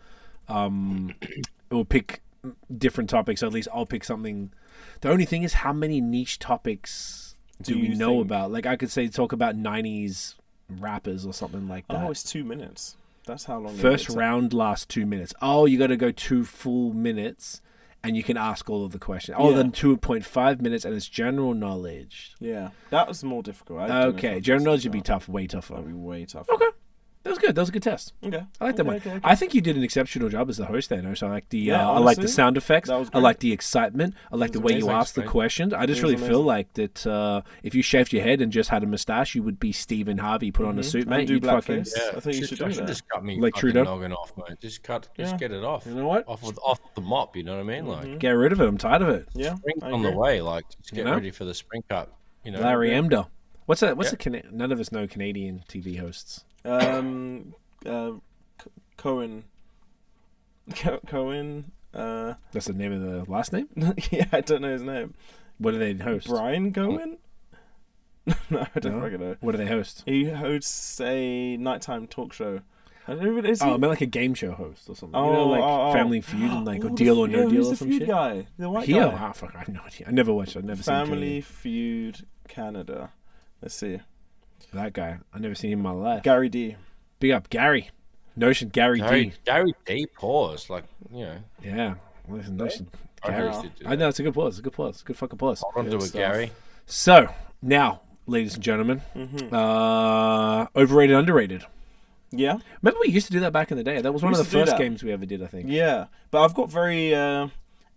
We'll pick different topics. So at least I'll pick something. The only thing is, how many niche topics do we know about? Like I could say talk about 90s rappers or something like that. Oh, it's 2 minutes. That's how long. First round lasts 2 minutes. Oh, you got to go 2 full minutes. And you can ask all of the questions. Oh, then 2.5 minutes, and it's general knowledge. Yeah, that was more difficult. Okay, general knowledge would be tough, way tougher. That'd be way tougher. Okay. That was good. That was a good test. Okay. I like that one. Okay. I think you did an exceptional job as the host there, no? So I like the I like the sound effects. I like the excitement. I like the way you asked the questions. I just really feel like that if you shaved your head and just had a mustache, you would be Stephen Harvey, put on a suit, mate. You'd fucking I think you should do that. Just cut me like Trudeau noggin off, mate. Just get it off. You know what? Off the mop, you know what I mean? Like get rid of it. I'm tired of it. Yeah. Spring's on the way, like just get ready for the Spring Cup. You know. Larry Emdo. What's that? None of us know Canadian TV hosts. Cohen. That's the name of the last name? Yeah, I don't know his name. What do they host? Brian Goen? No, I don't fucking know. What do they host? He hosts a nighttime talk show. I don't know what it is. I meant like a game show host or something. Family Feud and like Deal or No Deal or some shit. Guy? The white guy. Oh, fuck, I have no idea. I never watched it. I've never seen Family Feud Canada. Let's see. That guy. I've never seen him in my life. Gary D. Big up, Gary. Notion, Gary D. Gary D. Pause. Like, you know. Yeah. Listen, Notion. Gary. I know, it's a good pause. It's a good pause. It's a good fucking pause. Hold on to it, Gary. So, now, ladies and gentlemen, overrated, underrated. Yeah. Remember we used to do that back in the day? That was one of the first games we ever did, I think. Yeah. But I've got very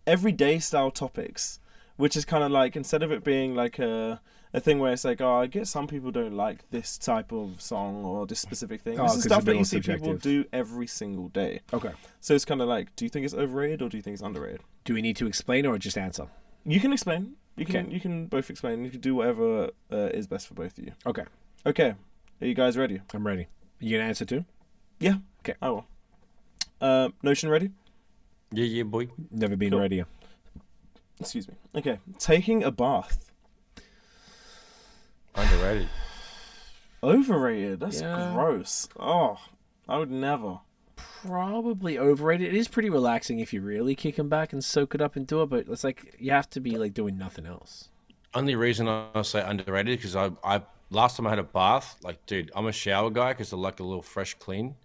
everyday style topics, which is kind of like, instead of it being like a thing where it's like, oh, I guess some people don't like this type of song or this specific thing. This is stuff that you see people do every single day. Okay. So it's kind of like, do you think it's overrated or do you think it's underrated? Do we need to explain or just answer? You can explain. You can both explain. You can do whatever is best for both of you. Okay. Okay. Are you guys ready? I'm ready. You gonna answer too? Yeah. Okay. I will. Notion ready? Yeah, boy. Never been readier. Excuse me. Okay. Taking a bath. Underrated. Overrated. That's gross. Oh, I would never. Probably overrated. It is pretty relaxing if you really kick them back and soak it up and do it, but it's like you have to be like doing nothing else. Only reason I say underrated because I last time I had a bath, like, dude, I'm a shower guy because I like a little fresh clean.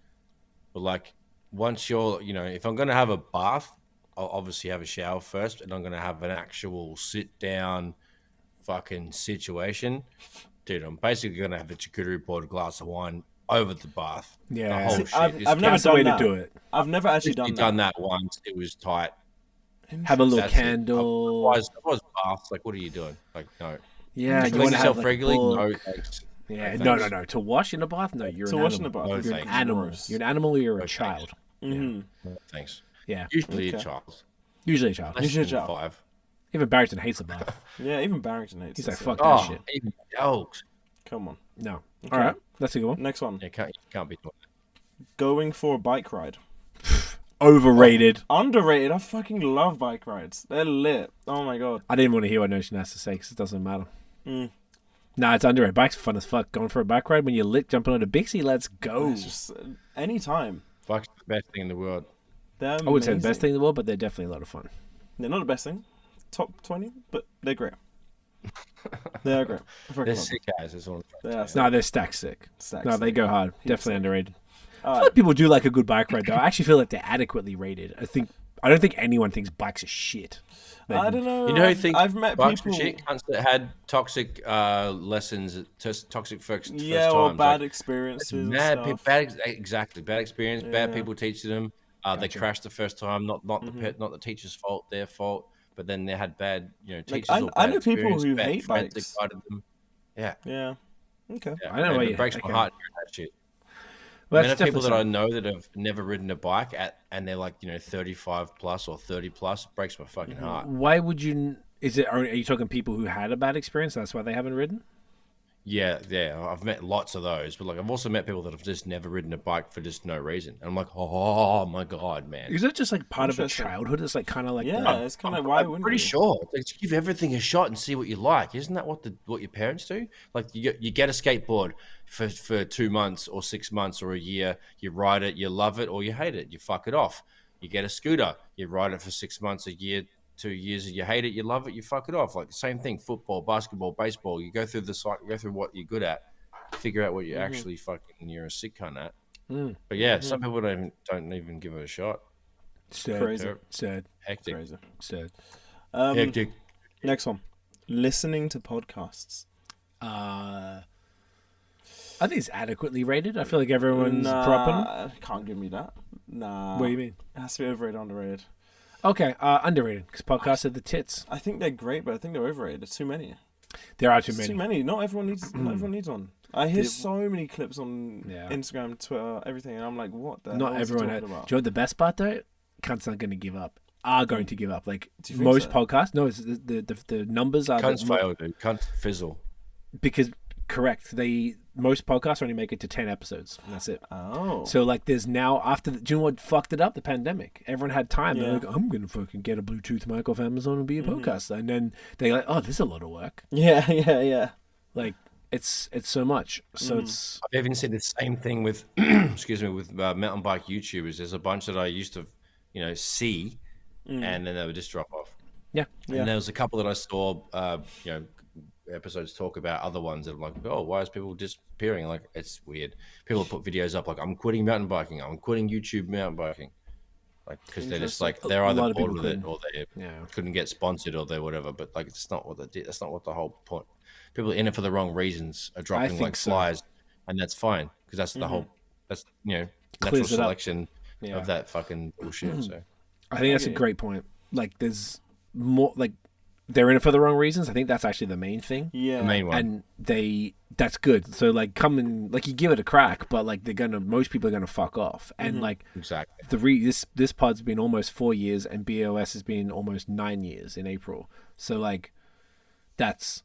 But like, once you're, if I'm gonna have a bath, I'll obviously have a shower first, and I'm gonna have an actual sit down, fucking situation. Dude, I'm basically gonna have a charcuterie board, glass of wine over the bath. Yeah, the whole shit. I've never done that. To do it. I've never actually done that once. It was tight. Have a little candle. Otherwise, baths. Like, what are you doing? Like, no. Yeah, you want yourself regularly? No, thanks. Yeah, no. To wash in a bath? No, you're an animal. To wash in a bath? You're an animal. You're an animal or you're a child. Mm-hmm. Yeah. Thanks. Yeah. Usually a child. Usually a child. Usually a child. 5. Even Barrington hates a bath. Yeah, even Barrington hates it. He's like, fuck that shit. Even dogs. Come on. No. Okay. All right. That's a good one. Next one. You can't be doing that. Going for a bike ride. Overrated. Underrated. I fucking love bike rides. They're lit. Oh my god. I didn't want to hear what Notion has to say because it doesn't matter. Nah, it's underrated. Bikes are fun as fuck. Going for a bike ride when you're lit, jumping on a Bixie, let's go. It's just anytime. Bikes are the best thing in the world. I wouldn't say the best thing in the world, but they're definitely a lot of fun. They're not the best thing. Top 20, but they're great. They're great. They're sick guys. They're stacked sick. They go hard. Definitely underrated. I feel like people do like a good bike ride, though. I actually feel like they're adequately rated. I don't think anyone thinks bikes are shit. I don't know. You know who thinks I've met bikes people are shit? Cunts that had toxic lessons, toxic first times. Or bad experiences. Bad experience. Yeah. Bad people teaching them. They crashed the first time. Not the teacher's fault. Their fault. But then they had bad, teachers. I know people who hate bikes. Them. Yeah. Yeah. Okay. Yeah. I don't know. It breaks my heart hearing that shit. Well, there are people that I know that have never ridden a bike and they're like, 35 plus or 30 plus. It breaks my fucking heart. Why would you? Are you talking people who had a bad experience? That's why they haven't ridden? Yeah. I've met lots of those, but like I've also met people that have just never ridden a bike for just no reason. And I'm like, oh my god, man! Is that just like part of a childhood? It's like kind of like it's kind of why wouldn't pretty sure. Like, give everything a shot and see what you like. Isn't that what your parents do? Like you get a skateboard for 2 months or 6 months or a year. You ride it, you love it, or you hate it. You fuck it off. You get a scooter, you ride it for 6 months, a year, 2 years, you hate it, you love it, you fuck it off. Like the same thing, football, basketball, baseball. You go through the cycle, go through what you're good at, figure out what you actually you're a sick cunt at. But yeah, some people don't even give it a shot. Sad. Hectic. Crazy. Sad. Hectic. Next one. Listening to podcasts. I think it's adequately rated. I feel like everyone's propping. Can't give me that. Nah. What do you mean? It has to be overrated, underrated. Okay, underrated, because podcasts are the tits. I think they're great, but I think they're overrated. There's too many. There are too many. Too many. Not everyone needs one. I hear so many clips on Instagram, Twitter, everything, and I'm like, what the hell is he talking about? Do you know what the best part, though? Cunts aren't going to give up. Are going to give up. Like, most podcasts, no, it's the numbers are... Cunts fail, dude. Cunts fizzle. Because correct. Most podcasts only make it to 10 episodes, and that's it. Oh. So like, there's now do you know what fucked it up? The pandemic. Everyone had time. They're like, I'm gonna fucking get a Bluetooth mic off Amazon and be a podcaster, and then they're like, oh, this is a lot of work. Yeah. Like, it's so much. So it's. I've even said the same thing with, excuse me, with mountain bike YouTubers. There's a bunch that I used to, see, and then they would just drop off. Yeah. And there was a couple that I saw, episodes talk about other ones that I'm like, oh, why is people disappearing? Like, it's weird. People put videos up like, I'm quitting mountain biking. I'm quitting YouTube mountain biking. Like, because they're just like, they're either bored with it or they couldn't get sponsored or they whatever. But like, it's not what they did. That's not what the whole point. People are in it for the wrong reasons are dropping like flies, and that's fine because that's the whole. That's natural selection of that fucking bullshit. So I think that's a great point. Like, there's more like. They're in it for the wrong reasons. I think that's actually the main thing. Yeah, the main one. And that's good. So like, come and like, you give it a crack, but like, most people are gonna fuck off. And like, exactly. This pod's been almost 4 years, and BOS has been almost 9 years in April. So like, that's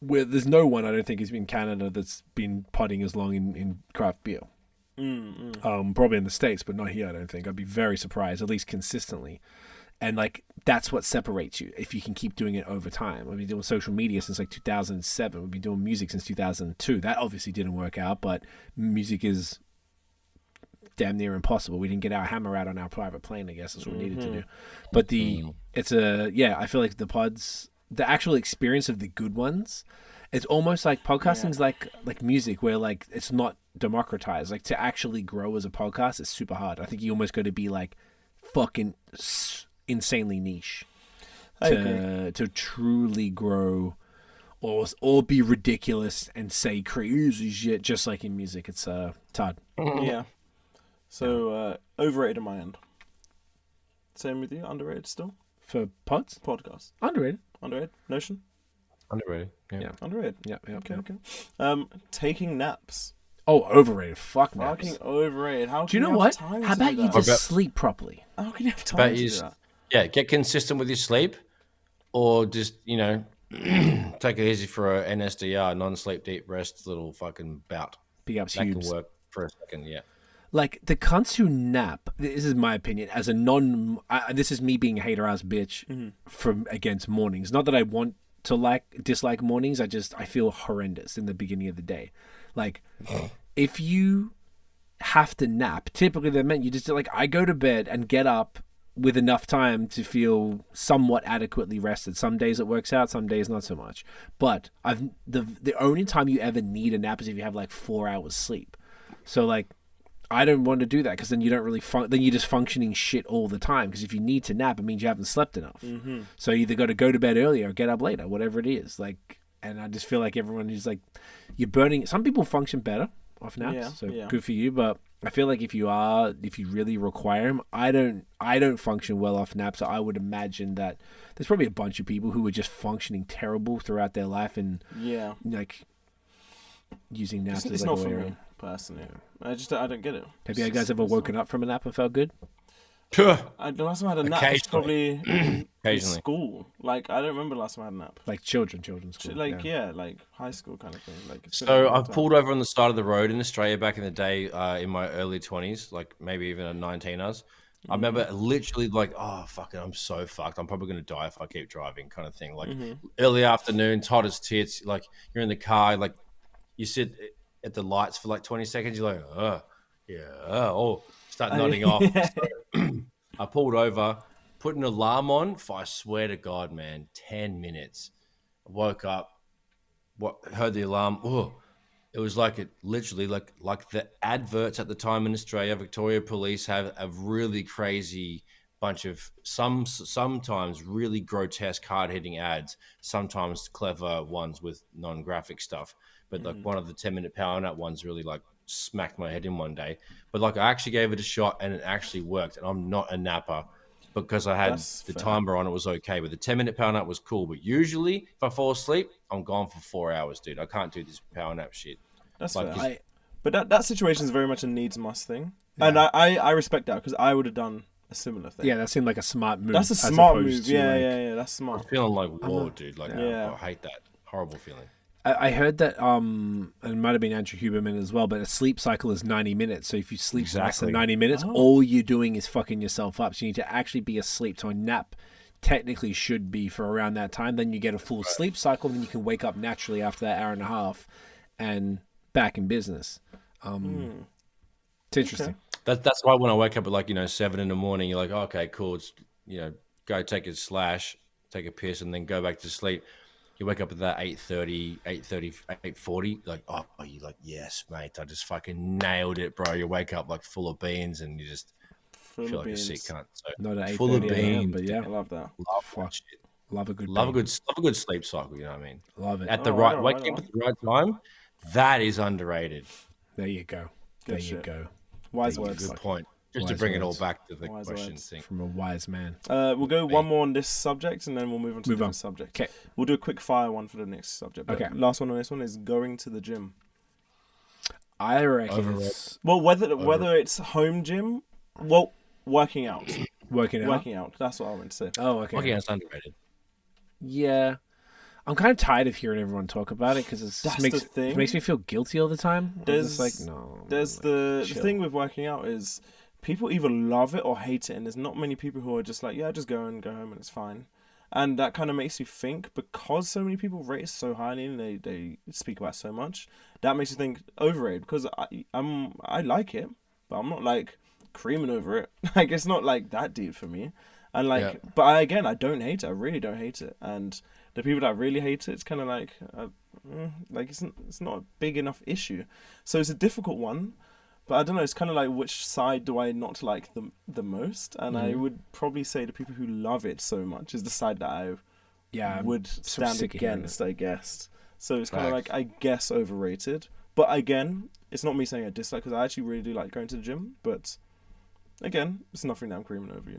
where there's no one I don't think has been in Canada that's been podding as long in craft beer. Probably in the States, but not here. I don't think. I'd be very surprised, at least consistently. And like, that's what separates you if you can keep doing it over time. I've been doing social media since like 2007. We've been doing music since 2002. That obviously didn't work out, but music is damn near impossible. We didn't get our hammer out on our private plane, I guess that's what we needed to do. But I feel like the pods, the actual experience of the good ones, it's almost like podcasting's like music, where like, it's not democratized. Like, to actually grow as a podcast is super hard. I think you almost got to be like fucking insanely niche to truly grow or be ridiculous and say crazy shit, just like in music. It's hard. Yeah. So overrated on my end. Same with you. Underrated still for podcast. Underrated. Notion. Underrated. Yeah. Underrated. Yeah. Okay. Taking naps. Oh, overrated. Fuck naps. Fucking overrated. How do you know what? How about you just sleep properly? How can you have time to do that? Yeah, get consistent with your sleep, or just, take it easy for a NSDR, non-sleep deep rest little fucking bout. Big ups, that can work for a second, yeah. Like, the cunts who nap, this is my opinion, as a this is me being a hater-ass bitch against mornings. Not that I want to dislike mornings, I feel horrendous in the beginning of the day. Like, if you have to nap, typically that meant you just, like, I go to bed and get up with enough time to feel somewhat adequately rested. Some days it works out, some days not so much. But the only time you ever need a nap is if you have like 4 hours sleep. So like, I don't want to do that, because then you don't really then you're just functioning shit all the time. Because if you need to nap, it means you haven't slept enough. So you either got to go to bed earlier or get up later, whatever it is. Like, and I just feel like everyone is like, you're burning. Some people function better off naps, good for you. But I feel like if you really require them, I don't function well off naps. So I would imagine that there's probably a bunch of people who are just functioning terrible throughout their life, and like using naps as like not a way for around. me personally. I don't get it. Have you guys ever woken up from a nap and felt good? The last time I had a nap was probably in school. Like, I don't remember the last time I had a nap. Like children's school. Like, like high school kind of thing. Like, so I've pulled over on the side of the road in Australia back in the day, in my early 20s, like maybe even a 19ers. I remember literally like, oh, fuck it, I'm so fucked. I'm probably going to die if I keep driving, kind of thing. Like, early afternoon, hot as tits. Like, you're in the car, like, you sit at the lights for like 20 seconds. You're like, start nodding off. So, I pulled over, put an alarm on for, I swear to God, man, 10 minutes. I woke up, heard the alarm. Oh, it was like it literally like the adverts at the time in Australia. Victoria Police have a really crazy bunch of sometimes really grotesque, hard-hitting ads, sometimes clever ones with non-graphic stuff. But like one of the 10-minute power nap ones really like smacked my head in one day. But like, I actually gave it a shot and it actually worked. And I'm not a napper, because I had timer on. It was okay, but the 10-minute power nap was cool. But usually if I fall asleep, I'm gone for 4 hours, dude. I can't do this power nap shit. That's like, fair. But that situation is very much a needs must thing. And I respect that, because I would have done a similar thing. Yeah, that seemed like a smart move. That's a smart move. Yeah, that's smart. I'm feeling like, whoa, dude. Like, I hate that. Horrible feeling. I heard that it might have been Andrew Huberman as well, but a sleep cycle is 90 minutes. So if you sleep less than 90 minutes, all you're doing is fucking yourself up. So you need to actually be asleep. So a nap technically should be for around that time. Then you get a full sleep cycle, and then you can wake up naturally after that hour and a half and back in business. It's interesting. Okay. That's why when I wake up at 7 in the morning, you're like, oh, okay, cool. It's go take a slash, take a piss, and then go back to sleep. You wake up at that 8:30, 8:40, like, oh, you're like, yes, mate, I just fucking nailed it, bro. You wake up like full of beans, and you just feel like a sick cunt. So not at 8:30 full of beans, but yeah, I love that. Love a good sleep cycle. You know what I mean? Love it. At the waking up at the right time, that is underrated. There you go. There you go. Wise words. Good point. Just to bring it all back to the question thing. From a wise man. We'll go one more on this subject, and then we'll move on to the different subject. Okay. We'll do a quick fire one for the next subject. But last one on this one is going to the gym. I reckon. Well, whether it's home gym, working out. Working out. That's what I meant to say. Oh, okay. Working out's underrated. Yeah. I'm kind of tired of hearing everyone talk about it because it makes me feel guilty all the time. There's the thing with working out is people either love it or hate it, and there's not many people who are just like, yeah, just go home and it's fine. And that kind of makes you think, because so many people rate it so highly and they speak about it so much, that makes you think overrated. Because I like it, but I'm not like creaming over it. Like, it's not like that deep for me. And but I don't hate it. I really don't hate it. And the people that really hate it, it's kind of like it's not a big enough issue. So it's a difficult one. But I don't know, it's kind of like, which side do I not like the most? And I would probably say the people who love it so much is the side that I would stand against, I guess. So it's kind of like, I guess, overrated. But again, it's not me saying I dislike, because I actually really do like going to the gym. But again, it's nothing that I'm creaming over,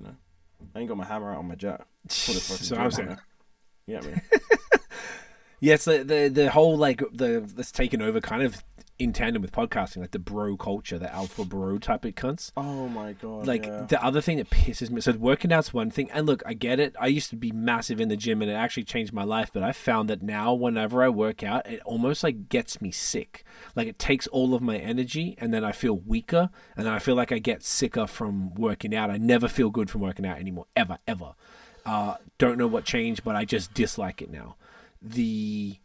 I ain't got my hammer out on my jet. So I'm saying. Yeah, man. Yeah, it's the whole, that's taken over kind of in tandem with podcasting, like the bro culture, the alpha bro type of cunts. Oh my god! The other thing that pisses me. So working out's one thing, and look, I get it. I used to be massive in the gym, and it actually changed my life. But I found that now, whenever I work out, it almost gets me sick. Like, it takes all of my energy, and then I feel weaker, and then I feel like I get sicker from working out. I never feel good from working out anymore, ever. Don't know what changed, but I just dislike it now. The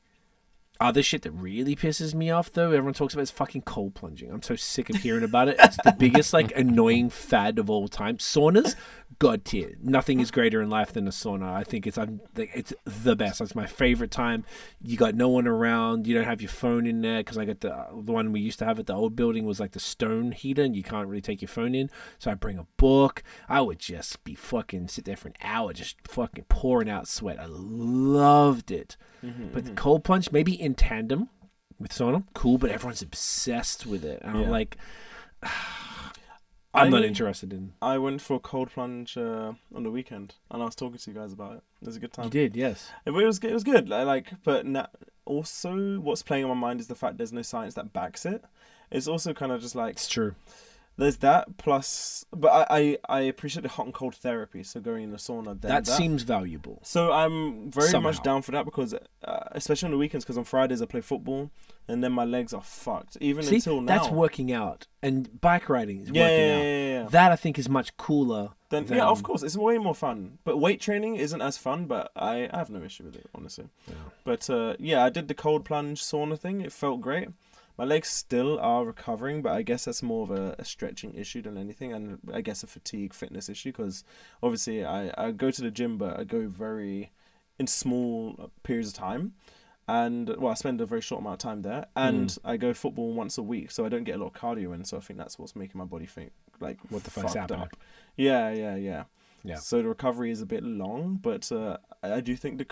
other shit that really pisses me off, though, everyone talks about, is fucking cold plunging. I'm so sick of hearing about it. It's the biggest, annoying fad of all time. Saunas, god tier. Nothing is greater in life than a sauna. I think it's the best. That's my favorite time. You got no one around. You don't have your phone in there, because I got the one we used to have at the old building was the stone heater, and you can't really take your phone in. So I bring a book. I would just be sit there for an hour, just fucking pouring out sweat. I loved it. But the cold plunge, maybe in tandem with sauna, cool, but everyone's obsessed with it. And I'm like, I'm not interested in. I went for a cold plunge on the weekend, and I was talking to you guys about it. It was a good time. You did, yes. It was good. But also, what's playing on my mind is the fact there's no science that backs it. It's also kind of just it's true. There's that, plus, but I appreciate the hot and cold therapy, so going in the sauna. That seems valuable. So I'm very much down for that, because, especially on the weekends, because on Fridays I play football, and then my legs are fucked. Until now. That's working out, and bike riding is working out. Yeah. That, I think, is much cooler. Yeah, of course, it's way more fun. But weight training isn't as fun, but I have no issue with it, honestly. Yeah. But I did the cold plunge sauna thing. It felt great. My legs still are recovering, but I guess that's more of a stretching issue than anything, and I guess a fatigue fitness issue, because obviously I go to the gym, but I go very in small periods of time, and I spend a very short amount of time there, and I go football once a week, so I don't get a lot of cardio in, so I think that's what's making my body think, what the fuck's happening? Yeah. So the recovery is a bit long, but I do think the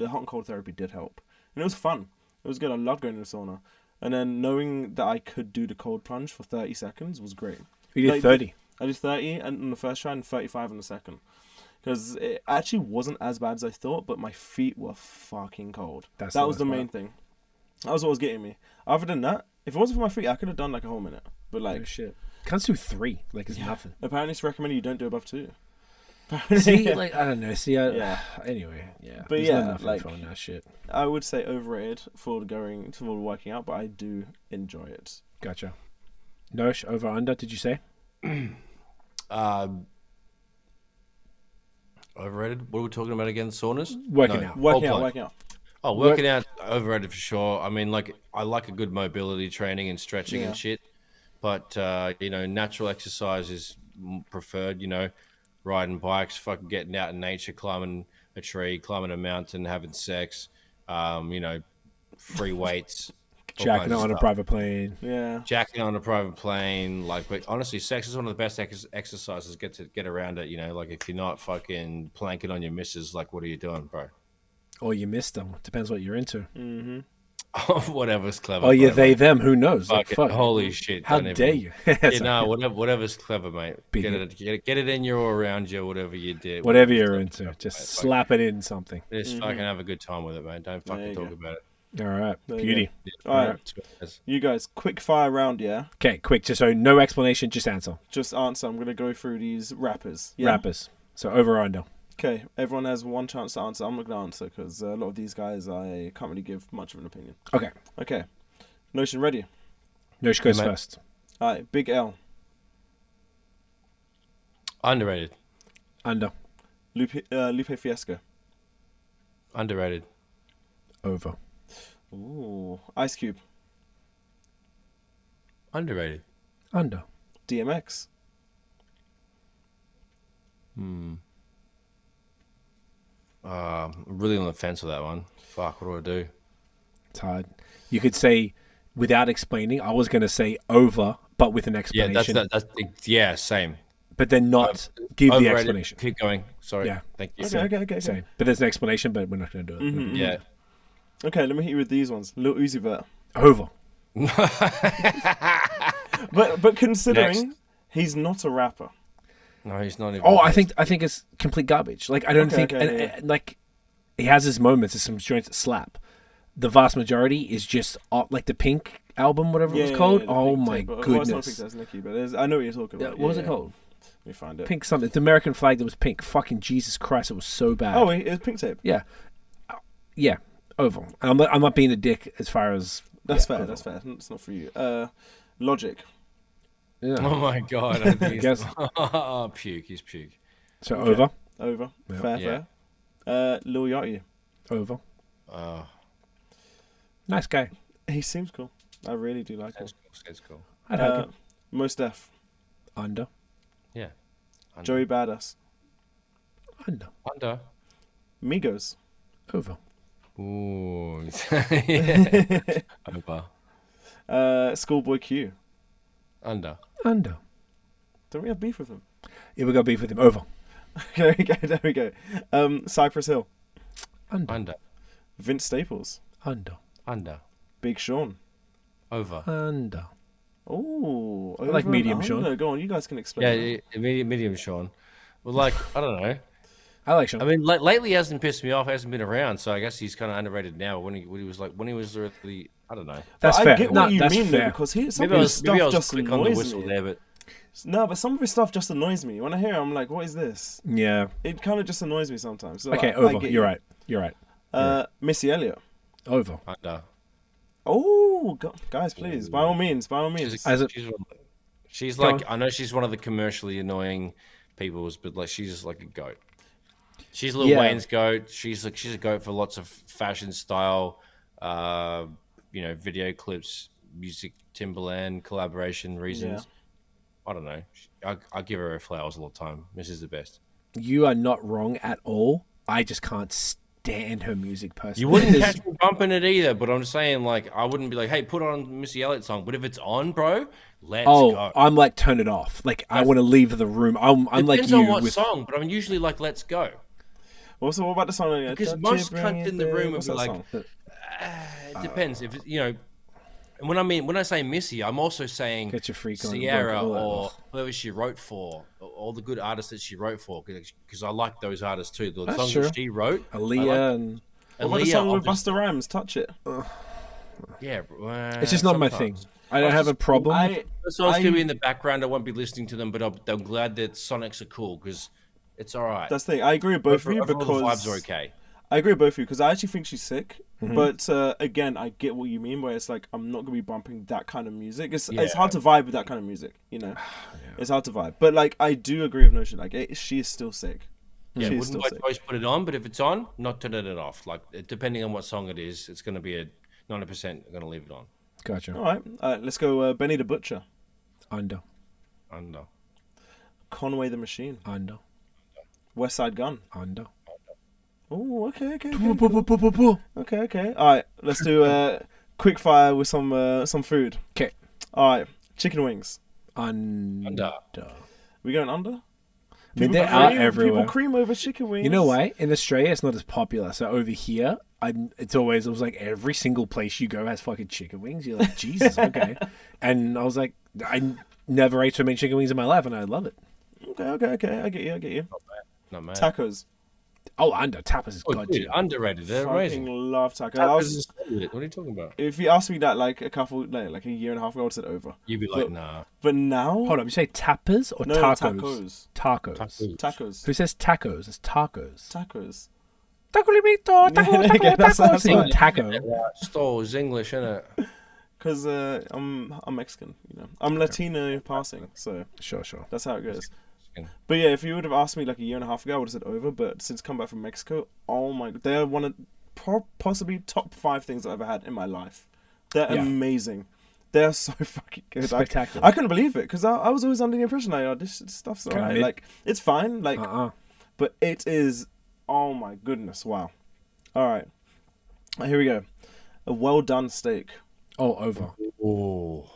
hot and cold therapy did help, and it was fun. It was good. I loved going to the sauna. And then knowing that I could do the cold plunge for 30 seconds was great. You did 30? I did 30 on the first try and 35 on the second. Because it actually wasn't as bad as I thought, but my feet were fucking cold. That was the main thing. That was what was getting me. Other than that, if it wasn't for my feet, I could have done a whole minute. But oh, shit. Can't do 3. It's nothing. Apparently it's recommended you don't do above 2. See, like I don't know. See, anyway, yeah. But There's yeah, nothing like fun that shit. I would say overrated for working out, but I do enjoy it. Gotcha. Nosh, over under? Did you say? Overrated. What are we talking about again? Saunas? Working out. Working out. Oh, working out, overrated for sure. I mean, like, I like a good mobility training and stretching and shit. But, natural exercise is preferred, riding bikes, fucking getting out in nature, climbing a tree, climbing a mountain, having sex, free weights. Jacking on a private plane. Yeah. Jacking on a private plane. Like, but honestly, sex is one of the best exercises to get around it, Like, if you're not fucking planking on your missus, like, what are you doing, bro? Or you missed them. Depends what you're into. Mm-hmm. Whatever's clever. Oh, yeah, they, them. Who knows? Like, fuck. Holy shit. How dare you? Whatever's clever, mate. Get it in you or around you, whatever you did. Whatever you're into. Just slap it in something. Just fucking have a good time with it, mate. Don't fucking talk about it. All right. Beauty. All right. You guys, quick fire round, yeah? Okay, quick. Just so no explanation, just answer. Just answer. I'm going to go through these rappers. Yeah? Rappers. So over or under. Okay, everyone has one chance to answer. I'm not going to answer because a lot of these guys, I can't really give much of an opinion. Okay. Notion ready? Notion goes first. All right, Big L. Underrated. Under. Lupe Fiasco. Underrated. Over. Ooh. Ice Cube. Underrated. Under. DMX. I'm really on the fence with that one. Fuck, what do I do? It's hard. You could say, without explaining, I was going to say over, but with an explanation. Yeah, same. But then not give the Overrated. explanation. Keep going. Sorry. Yeah. Thank you. Okay. Same. But there's an explanation, but we're not going to do it. Mm-hmm. Yeah. Okay, let me hit you with these ones. Lil Uzi Vert. Over. But considering he's not a rapper. No, he's not even. Oh, I think it's complete garbage. Like, I don't think... like, he has his moments. There's some joints that slap. The vast majority is just like the Pink album, whatever it was called. Oh my goodness! Well, it's not Pink, that's Nicki, but I know what you're talking about. What was it called? Let me find it. Pink something. The American flag that was pink. Fucking Jesus Christ! It was so bad. Oh, it was Pink Tape. Yeah. Over. And I'm not being a dick as far as that's fair. Over. That's fair. It's not for you. Logic. Yeah. Oh my god! I guess. Puke. He's puke. So okay. Over. Yeah. Fair. Lil Yachty. Over. Nice guy. He seems cool. I really do like him. It's cool. I'd hug him. Mos Def. Under. Yeah. Under. Joey Badass. Under. Migos. Over. Ooh. Over. Schoolboy Q. Under. Don't we have beef with him? Yeah, we got beef with him. Over. There we go. Cypress Hill. Under. Vince Staples. Under. Big Sean. Over. Under. Oh, I like medium Sean. Go on, you guys can explain. Yeah, medium Sean. Well, like, I don't know. I like Sean. I mean, lately he hasn't pissed me off. Hasn't been around, so I guess he's kind of underrated now. When he was really, I don't know. That's fair. I get what you that's mean fair. Though, because some of his stuff just annoys me. There, but... No, but some of his stuff just annoys me. When I hear it, I'm like, what is this? Yeah. It kind of just annoys me sometimes. So okay, over. You're right. Missy Elliott. Over. Under. Oh, guys, please, by all means. She's like, I know she's one of the commercially annoying peoples, but like she's just like a goat. She's Lil Wayne's goat. She's a goat for lots of fashion style, video clips, music, Timberland collaboration reasons. Yeah. I don't know. I give her flowers all the time. Missy's the best. You are not wrong at all. I just can't stand her music personally. You wouldn't catch me bumping it either, but I'm just saying, like, I wouldn't be like, hey, put on Missy Elliott song. But if it's on, bro, let's go. I'm like, turn it off. Like, I want to leave the room. I'm like you. Depends on what song, but I'm usually like, let's go. Also, what about the song? Because most cunts in the room would be like, it depends. If it's, and when I say Missy, I'm also saying Get your freak Sierra on or whoever she wrote for, all the good artists that she wrote for, because I like those artists too. The songs that she wrote, Aaliyah and what about the song with Busta Rhymes? Touch It. Yeah, it's just not my thing. I don't have a problem. The songs could be in the background. I won't be listening to them, but I'm glad that Sonics are cool because It's all right. That's the thing. I agree with both of you because the vibes are okay. I agree with both of you because I actually think she's sick. But again, I get what you mean. Where it's like I'm not gonna be bumping that kind of music. It's hard to vibe with that kind of music. You know, it's hard to vibe. But like I do agree with Notion. Like she is still sick. Yeah, wouldn't always put it on, but if it's on, not turning it off. Like depending on what song it is, it's gonna be a 90% gonna leave it on. Gotcha. All right, let's go. Benny the Butcher. Under. Conway the Machine. Under. West Side Gun. Under. Oh, okay. All right, let's do quick fire with some food. Okay. All right, chicken wings. Under. We going under? I mean, they are everywhere. People cream over chicken wings. You know why? In Australia, it's not as popular. So over here, it was like every single place you go has fucking chicken wings. You're like, Jesus, okay. And I was like, I never ate so many chicken wings in my life, and I love it. Okay. I get you. Not bad. Tacos. Oh, tapas is good. Dude, underrated. They're amazing. Love tacos. What are you talking about? If you asked me that like a year and a half ago, I would have said over. You'd be like, nah. But now, hold on, you say tapas or no, tacos? Tacos. Who says tacos? It's tacos. Tacos. Taco limito, taco. Stole is English, isn't it? Because I'm Mexican, you know. I'm Latino passing, so sure. That's how it goes. But yeah, if you would have asked me like a year and a half ago, I would have said over. But since come back from Mexico, oh my god, they're one of possibly top 5 things I've ever had in my life. They're amazing. They're so fucking good. Spectacular. I couldn't believe it because I was always under the impression like, this stuff's alright. Like it's fine. Like, but it is. Oh my goodness! Wow. All right, here we go. A well done steak. Oh, over. Oh,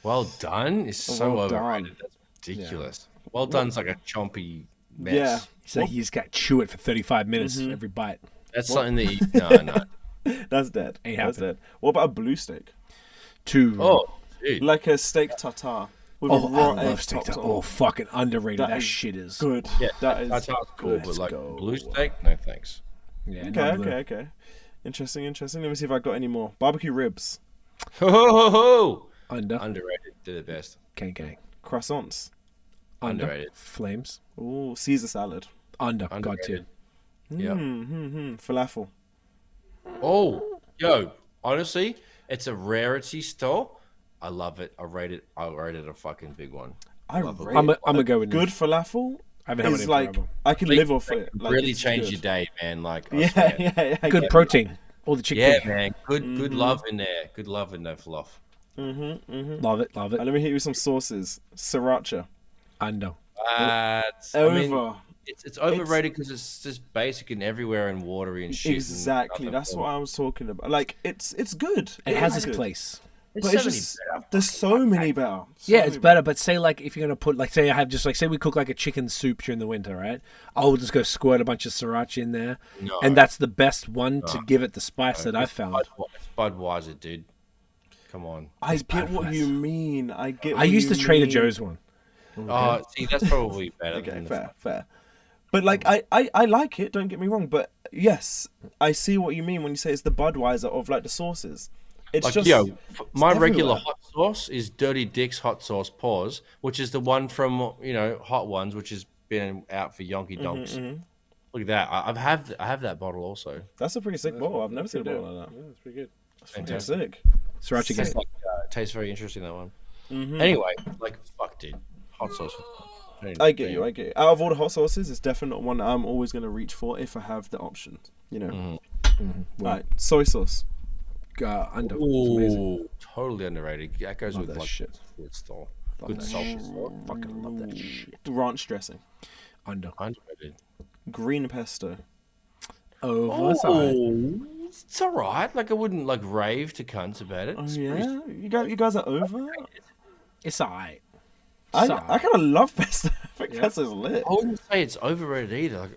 well done is so overrated. That's ridiculous. Yeah. Well done's like a chompy mess. Yeah. So you just got to chew it for 35 minutes every bite. That's something that you... No. That's dead. That's dead. What about a blue steak? Oh, dude. Like a steak tartare. With I love steak tartare. Oh, fucking underrated. That shit is good. Yeah, that is cool, but like blue steak, no thanks. Yeah, okay. Interesting. Let me see if I got any more. Barbecue ribs. Ho! Underrated. They're the best. Gang. Croissants. Underrated. Flames. Ooh, Caesar salad. Underrated. God tier. Yeah. Falafel. Oh, yo, honestly, it's a rarity store. I love it. I rated a fucking big one. I'm gonna go with good falafel. I haven't had it like forever. I can live off it. Like, really change your day, man. Like yeah. Good protein. All the chicken. Yeah, man. Good love in there. Good love in there, fluff. Love it. And let me hit you with some sauces. Sriracha. Under. Over. It's overrated because it's just basic and everywhere and watery and shit. Exactly. That's what I was talking about. Like it's good. It has its place. But it's just there's so many better. It's better. But say like if you're gonna put like say I have just like say we cook like a chicken soup during the winter, right? I'll just go squirt a bunch of sriracha in there, and that's the best one to give it the spice that I found. Budweiser, dude. Come on. I get what you mean. I used the Trader Joe's one. Oh, see, that's probably better. Okay, fair. But like, I like it. Don't get me wrong. But yes, I see what you mean when you say it's the Budweiser of like the sauces. It's like, just my regular hot sauce is Dirty Dick's hot sauce pause, which is the one from Hot Ones, which has been out for Yonky Donks. Look at that. I have that bottle also. That's a pretty sick bottle. I've never seen a bottle like that. Yeah, it's pretty good. That's fantastic. Sriracha tastes tastes very interesting, that one. Anyway, like fuck, dude. Hot sauce. I get you. Out of all the hot sauces, it's definitely one that I'm always going to reach for if I have the option. Right, soy sauce. Under. Ooh, totally underrated. That goes love with that like shit. Good stuff. Good sauce. Fucking love that shit. Ranch dressing. Underrated. Green pesto. It's alright. Like I wouldn't like rave to cunts about it. You guys are over. It's alright. I kind of love pesto. I think pesto's lit. I wouldn't say it's overrated either,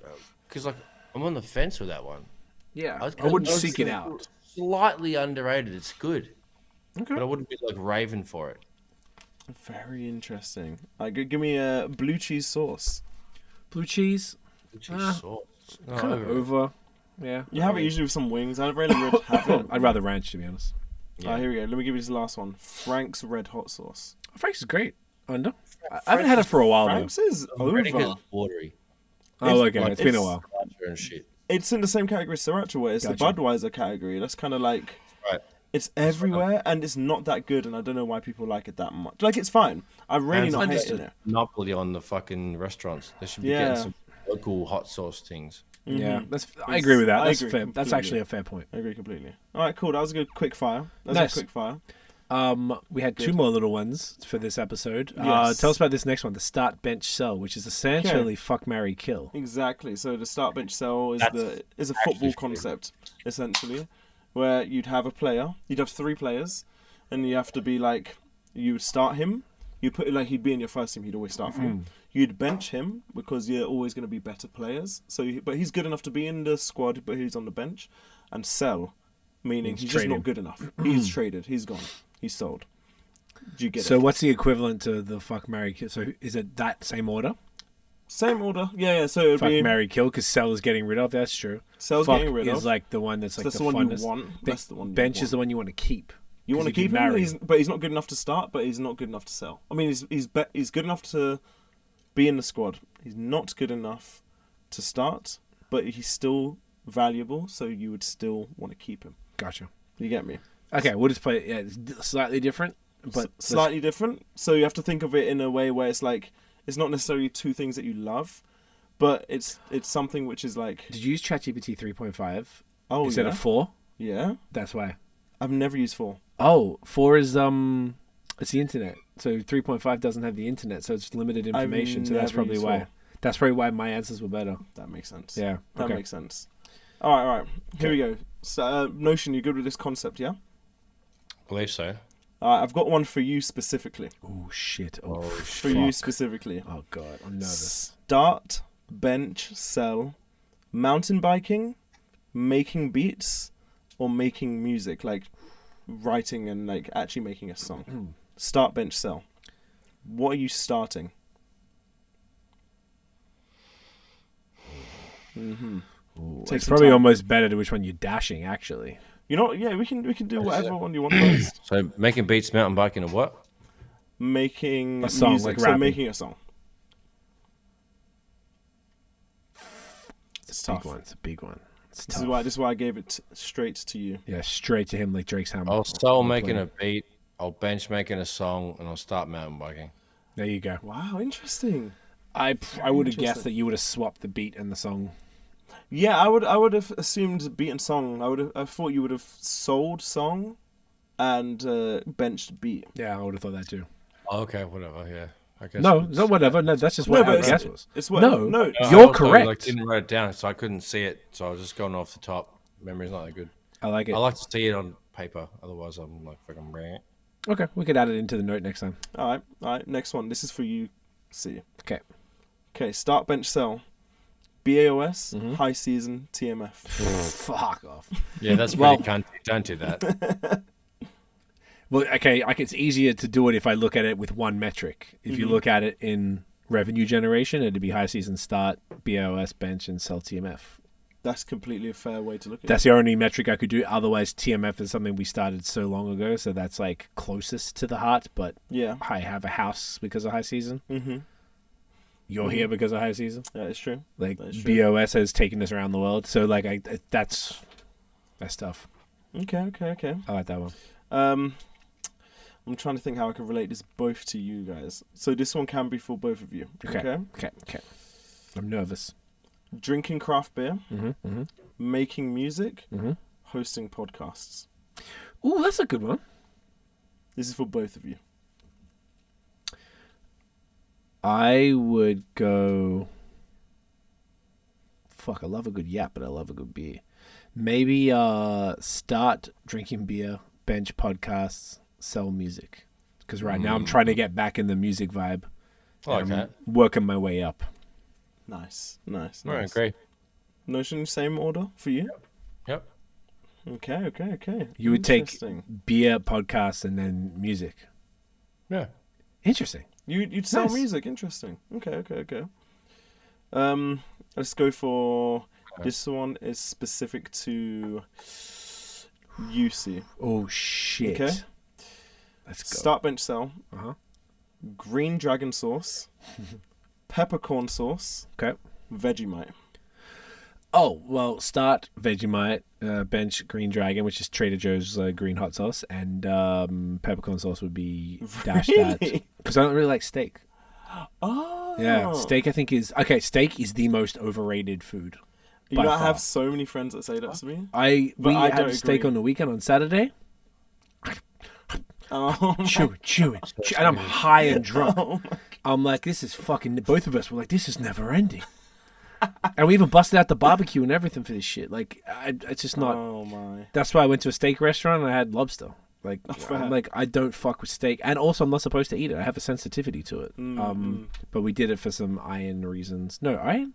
because like I'm on the fence with that one. Yeah, I wouldn't seek it out. Slightly underrated. It's good. Okay. But I wouldn't be like raving for it. Very interesting. Give me a blue cheese sauce. Blue cheese sauce. Kind of over. Yeah. You have it usually with some wings. I really would have it. I'd rather ranch, to be honest. Yeah. Here we go. Let me give you this last one. Frank's Red Hot Sauce. Frank's is great. Under. I haven't had it for a while. Frank's is over. Watery. Oh, okay. It's been a while. And shit. It's in the same category as Sriracha, where it's the Budweiser category. That's kind of like... Right. It's everywhere, and it's not that good, and I don't know why people like it that much. Like, it's fine. I'm really not hating it. Monopoly on the fucking restaurants. They should be getting some local hot sauce things. Mm-hmm. Yeah, I agree with that. That's fair. Completely. That's actually a fair point. I agree completely. All right, cool. That was a good quick fire. Nice. A quick fire. We had two more little ones for this episode. Yes. Tell us about this next one, the start, bench, sell, which is essentially fuck, marry, kill. Exactly. So the start, bench, sell is a football concept, essentially, where you'd have a player, you'd have 3 players, and you have to be like, you would start him, you'd put it like he'd be in your first team, he'd always start for him. You'd bench him because you're always going to be better players. But he's good enough to be in the squad, but he's on the bench. And sell, meaning he's just not good enough. He's traded, he's gone, he's sold. Do you get it? So what's the equivalent to the fuck, marry, kill? So is it that same order? Same order, yeah. So it'd fuck, be marry, kill, because sell is getting rid of. That's true. Sell's fuck getting rid of. is like the one that's like that's the one funnest. you want. That's the one. You bench want. is the one you want to keep. You want to keep him, but he's not good enough to start. But he's not good enough to sell. I mean, he's good enough to be in the squad. He's not good enough to start, but he's still valuable. So you would still want to keep him. Gotcha. You get me? Okay, we'll just play it. Yeah, it's slightly different, but slightly different. So you have to think of it in a way where it's like it's not necessarily 2 things that you love. But it's something which is like... Did you use ChatGPT 3.5 instead of 4? Yeah. That's why. I've never used 4. Oh, 4 is it's the internet. So 3.5 doesn't have the internet, so it's limited information. So that's probably why. 4. That's probably why my answers were better. That makes sense. Yeah. That makes sense. All right. Here we go. So, Notion, you good with this concept, yeah? I believe so. I've got one for you specifically. Oh, shit. For you specifically. Oh, God. I'm nervous. Start, bench, sell, mountain biking, making beats, or making music, like writing and like actually making a song. Start, bench, sell. What are you starting? It's probably almost better to which one you're dashing, actually. You know, yeah, we can do whatever one you want first. So making beats, mountain biking, and what? Making a song, music, like so rapping. making a song. It's a big one. This is why I gave it straight to you. Yeah, straight to him like Drake's hammer. I'll start making a beat, I'll bench making a song, and I'll start mountain biking. There you go. Wow, interesting. I would have guessed that you would have swapped the beat and the song. Yeah, I would have assumed beat and song. I thought you would have sold song and benched beat. Yeah, I would have thought that too. Okay, whatever. Yeah, I guess. No, it's not whatever. No, that's just what I guess was. It's what, no, you're correct. I didn't write it down, so I couldn't see it. So I was just going off the top. Memory's not that good. I like it. I like to see it on paper. Otherwise, I'm like fucking bring it. Okay, we could add it into the note next time. All right. Next one. This is for you. See. Okay. Start, bench, sell. BAOS, high season, TMF. Fuck off. Yeah, that's pretty cunty. Don't do that. Well, okay, it's easier to do it if I look at it with one metric. If you look at it in revenue generation, it'd be high season start, BAOS, bench, and sell TMF. That's completely a fair way to look at it. That's the only metric I could do. Otherwise, TMF is something we started so long ago, so that's like closest to the heart. But yeah, I have a house because of high season. Mm-hmm. You're here because of high season. That is true. Like BOS has taken us around the world, so like that's tough. Okay. I like that one. I'm trying to think how I can relate this both to you guys. So this one can be for both of you. Okay. I'm nervous. Drinking craft beer, making music, hosting podcasts. Ooh, that's a good one. This is for both of you. I would go... Fuck, I love a good yap, but I love a good beer. Maybe start drinking beer, bench podcasts, sell music. Because right now I'm trying to get back in the music vibe. Okay. Working my way up. Nice. All right, great. Notion, same order for you? Yep. Okay. You would take beer, podcasts, and then music. Yeah. Interesting. You'd sell music. Interesting. Okay. Let's go for this one. Is specific to UC. Oh shit. Okay. Let's go. Start, bench, sell. Green dragon sauce. Peppercorn sauce. Okay. Vegemite. Oh, well, start Vegemite, bench Green Dragon, which is Trader Joe's green hot sauce, and peppercorn sauce would be dashed at. Because I don't really like steak. Oh. Yeah, steak I think is... Okay, steak is the most overrated food. You know, I have so many friends that say that to me. We had steak on the weekend on Saturday. Chew it. And I'm high and drunk. I'm like, this is fucking... Both of us were like, this is never ending. And we even busted out the barbecue and everything for this shit. Like, it's just not... Oh, my. That's why I went to a steak restaurant and I had lobster. Like, I'm like, I don't fuck with steak. And also, I'm not supposed to eat it. I have a sensitivity to it. But we did it for some iron reasons. No, iron?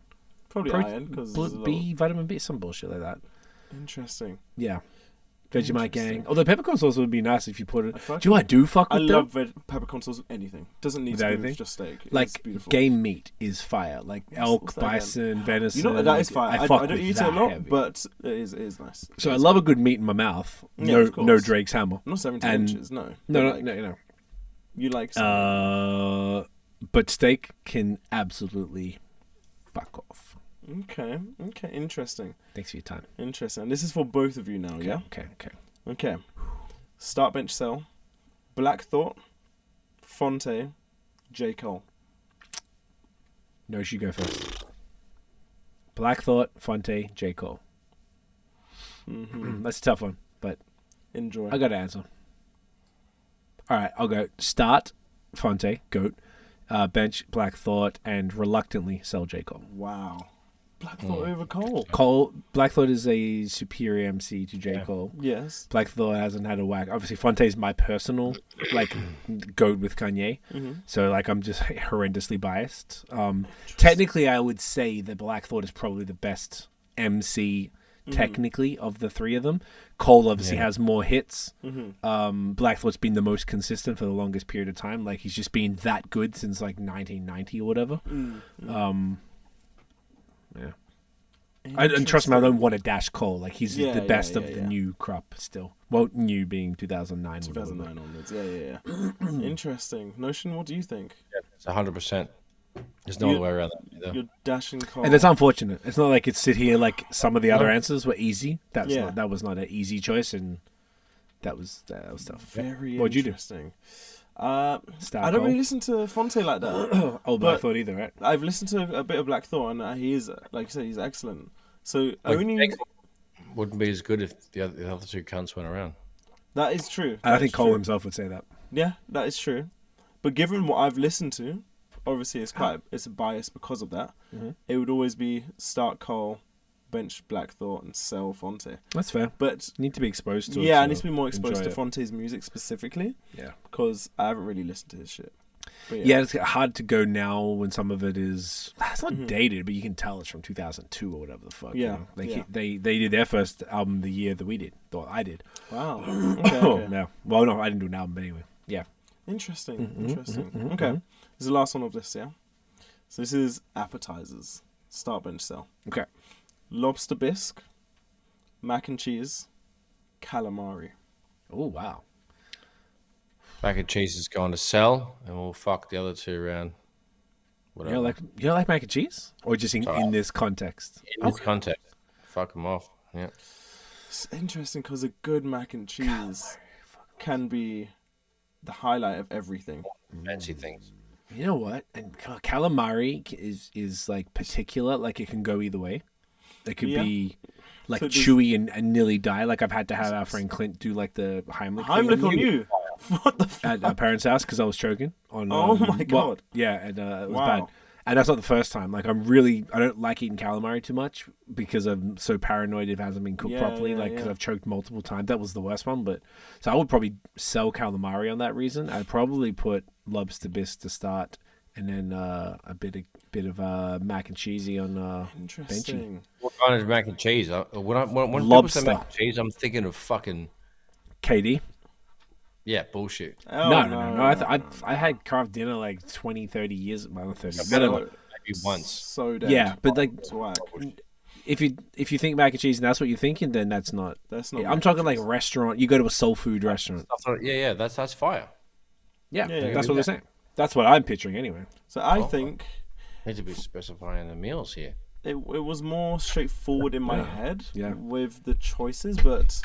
Probably iron. Because B, vitamin B, some bullshit like that. Interesting. Yeah. Vegemite gang. Although peppercorn sauce would be nice if you put it. I do fuck with them. I love peppercorn sauce with anything. Doesn't need to be just steak. Like game meat is fire. Like elk, bison, venison. You know that is fire. I don't eat it a lot, but it is nice. So I love a good meat in my mouth. No Drake's hammer. Not 17 inches. No. No. You like? But steak can absolutely fuck off. Okay, interesting. Thanks for your time. Interesting. And this is for both of you now, yeah? Okay. Start, bench, sell. Black Thought, Fonte, J. Cole. No, you go first. Black Thought, Fonte, J. Cole. That's a tough one, but... Enjoy. I got to answer. All right, I'll go. Start, Fonte, GOAT. Bench, Black Thought, and reluctantly sell J. Cole. Wow. Black Thought over Cole. Black Thought is a superior MC to J. Cole. Yes. Black Thought hasn't had a whack. Obviously, Fonte is my personal GOAT with Kanye. So I'm just horrendously biased. Technically, I would say that Black Thought is probably the best MC technically of the three of them. Cole obviously has more hits. Black Thought's been the most consistent for the longest period of time. Like he's just been that good since 1990 or whatever. Yeah. And trust me, I don't want to dash Cole. Like he's the best of the new crop still. Well, new being 2009. 2009 onwards. Yeah. Interesting. Notion, what do you think? Yeah, it's 100%. There's no other way around that either. You're dashing Cole. And it's unfortunate. It's not like it's sit here like some of the other answers were easy. That was not an easy choice, and that was tough. Very What'd you do? Interesting. I don't really listen to Fonte like that. Black Thought either, right? I've listened to a bit of Black Thought, and he is, like you said, he's excellent. So wouldn't be as good if the other two cunts went around. That is true. I think Cole himself would say that. Yeah, that is true. But given what I've listened to, obviously it's a bias because of that. It would always be start Cole, bench Black Thought, and sell Fonte. That's fair. But you need to be exposed to it. Yeah, I need to be more exposed to Fonte's music specifically. Yeah. Because I haven't really listened to his shit. But yeah, it's hard to go now when some of it is... It's not dated, but you can tell it's from 2002 or whatever the fuck. Yeah. They did their first album the year that we did. Or I did. Wow. Okay. No. Well, no, I didn't do an album, but anyway. Yeah. Interesting. Okay. This is the last one of this, yeah? So this is appetizers. Start, bench, sell. Okay. Lobster bisque, mac and cheese, calamari. Oh, wow. Mac and cheese is going to sell, and we'll fuck the other two around. You don't like mac and cheese? Or just in this context? In this context. Fuck them off, yeah. It's interesting because a good mac and cheese can be the highlight of everything. Fancy things. You know what? And calamari is like particular. Like it can go either way. It could be like chewy and nearly die. Like I've had to have our friend Clint do like the Heimlich on you. What the fuck? At our parents' house because I was choking on. Oh my god! And it was bad. And that's not the first time. Like I don't like eating calamari too much because I'm so paranoid if it hasn't been cooked properly. Because I've choked multiple times. That was the worst one. But so I would probably sell calamari on that reason. I'd probably put lobster bisque to start, and then a bit of mac and cheesy on Interesting. Benchy. What kind of mac and cheese? When lobster. People say mac and cheese, I'm thinking of fucking KD. Yeah, bullshit. Oh, no. I had carved dinner like 20, 30 years. Well, not 30. Maybe once. So damn. Yeah, but like, if you think mac and cheese and that's what you're thinking, then that's not. I'm talking like restaurant. You go to a soul food restaurant. Yeah, that's fire. Yeah, that's what they're saying. That's what I'm picturing anyway. So I think need to be specifying the meals here. it was more straightforward in my head with the choices, but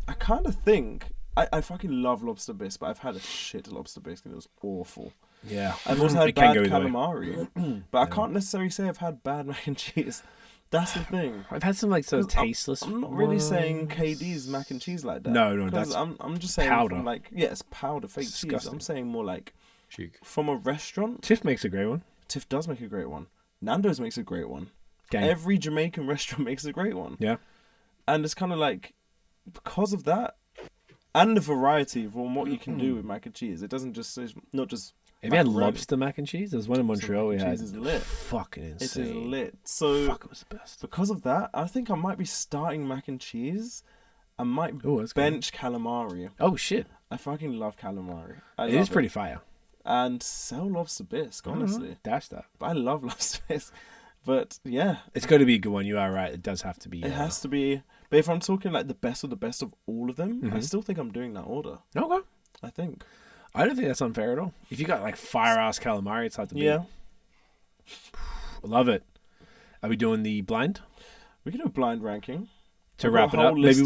I kind of think I fucking love lobster bisque, but I've had a shit lobster bisque and it was awful. Yeah, I've also had bad calamari, but I can't necessarily say I've had bad mac and cheese. That's the thing. I've had some like sort of tasteless. I'm not really saying KD's mac and cheese like that. No, that's I'm just saying powder. From like it's powder, fake cheese. I'm saying more like from a restaurant. Tiff makes a great one. Tiff does make a great one. Nando's makes a great one. Gang. Every Jamaican restaurant makes a great one. Yeah, and it's kind of like because of that and the variety of what you can do with mac and cheese. It doesn't just it's not just. Have you had lobster mac and cheese? There's one in Montreal we had. Cheese is lit. Fucking insane. It is lit. So fuck, it was the best. Because of that, I think I might be starting mac and cheese. I might bench calamari. Oh shit! I fucking love calamari. It is pretty fire. And sell lobster bisque, honestly. Dash that. But I love lobster bisque. But yeah, it's got to be a good one. You are right. It does have to be. It has to be. But if I'm talking like the best of all of them, I still think I'm doing that order. Okay. I think. I don't think that's unfair at all. If you got like fire ass calamari, it's hard to beat. Yeah. Love it. Are we doing the blind? We can do a blind ranking. To wrap it up, maybe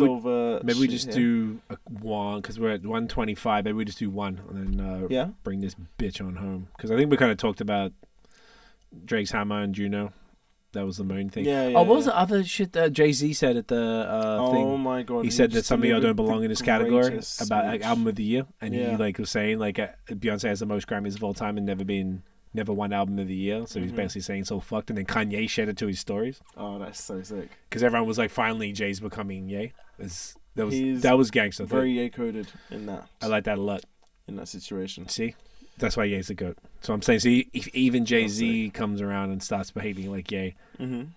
we just do one because we're at 125. Maybe we just do one and then bring this bitch on home because I think we kind of talked about Drake's Hammer and JUNO. That was the main thing. What was the other shit that Jay-Z said at the thing? Oh my god! He said that some of y'all don't belong in this category about like, album of the year, and he like was saying like Beyonce has the most Grammys of all time and never won album of the year. So he's basically saying so fucked. And then Kanye shared it to his stories. Oh, that's so sick. Because everyone was like, finally Jay's becoming Ye. That was gangster. Very Ye coded in that. I like that a lot in that situation. See. That's why Ye's the GOAT. So I'm saying, if even Jay-Z comes around and starts behaving like Ye, you know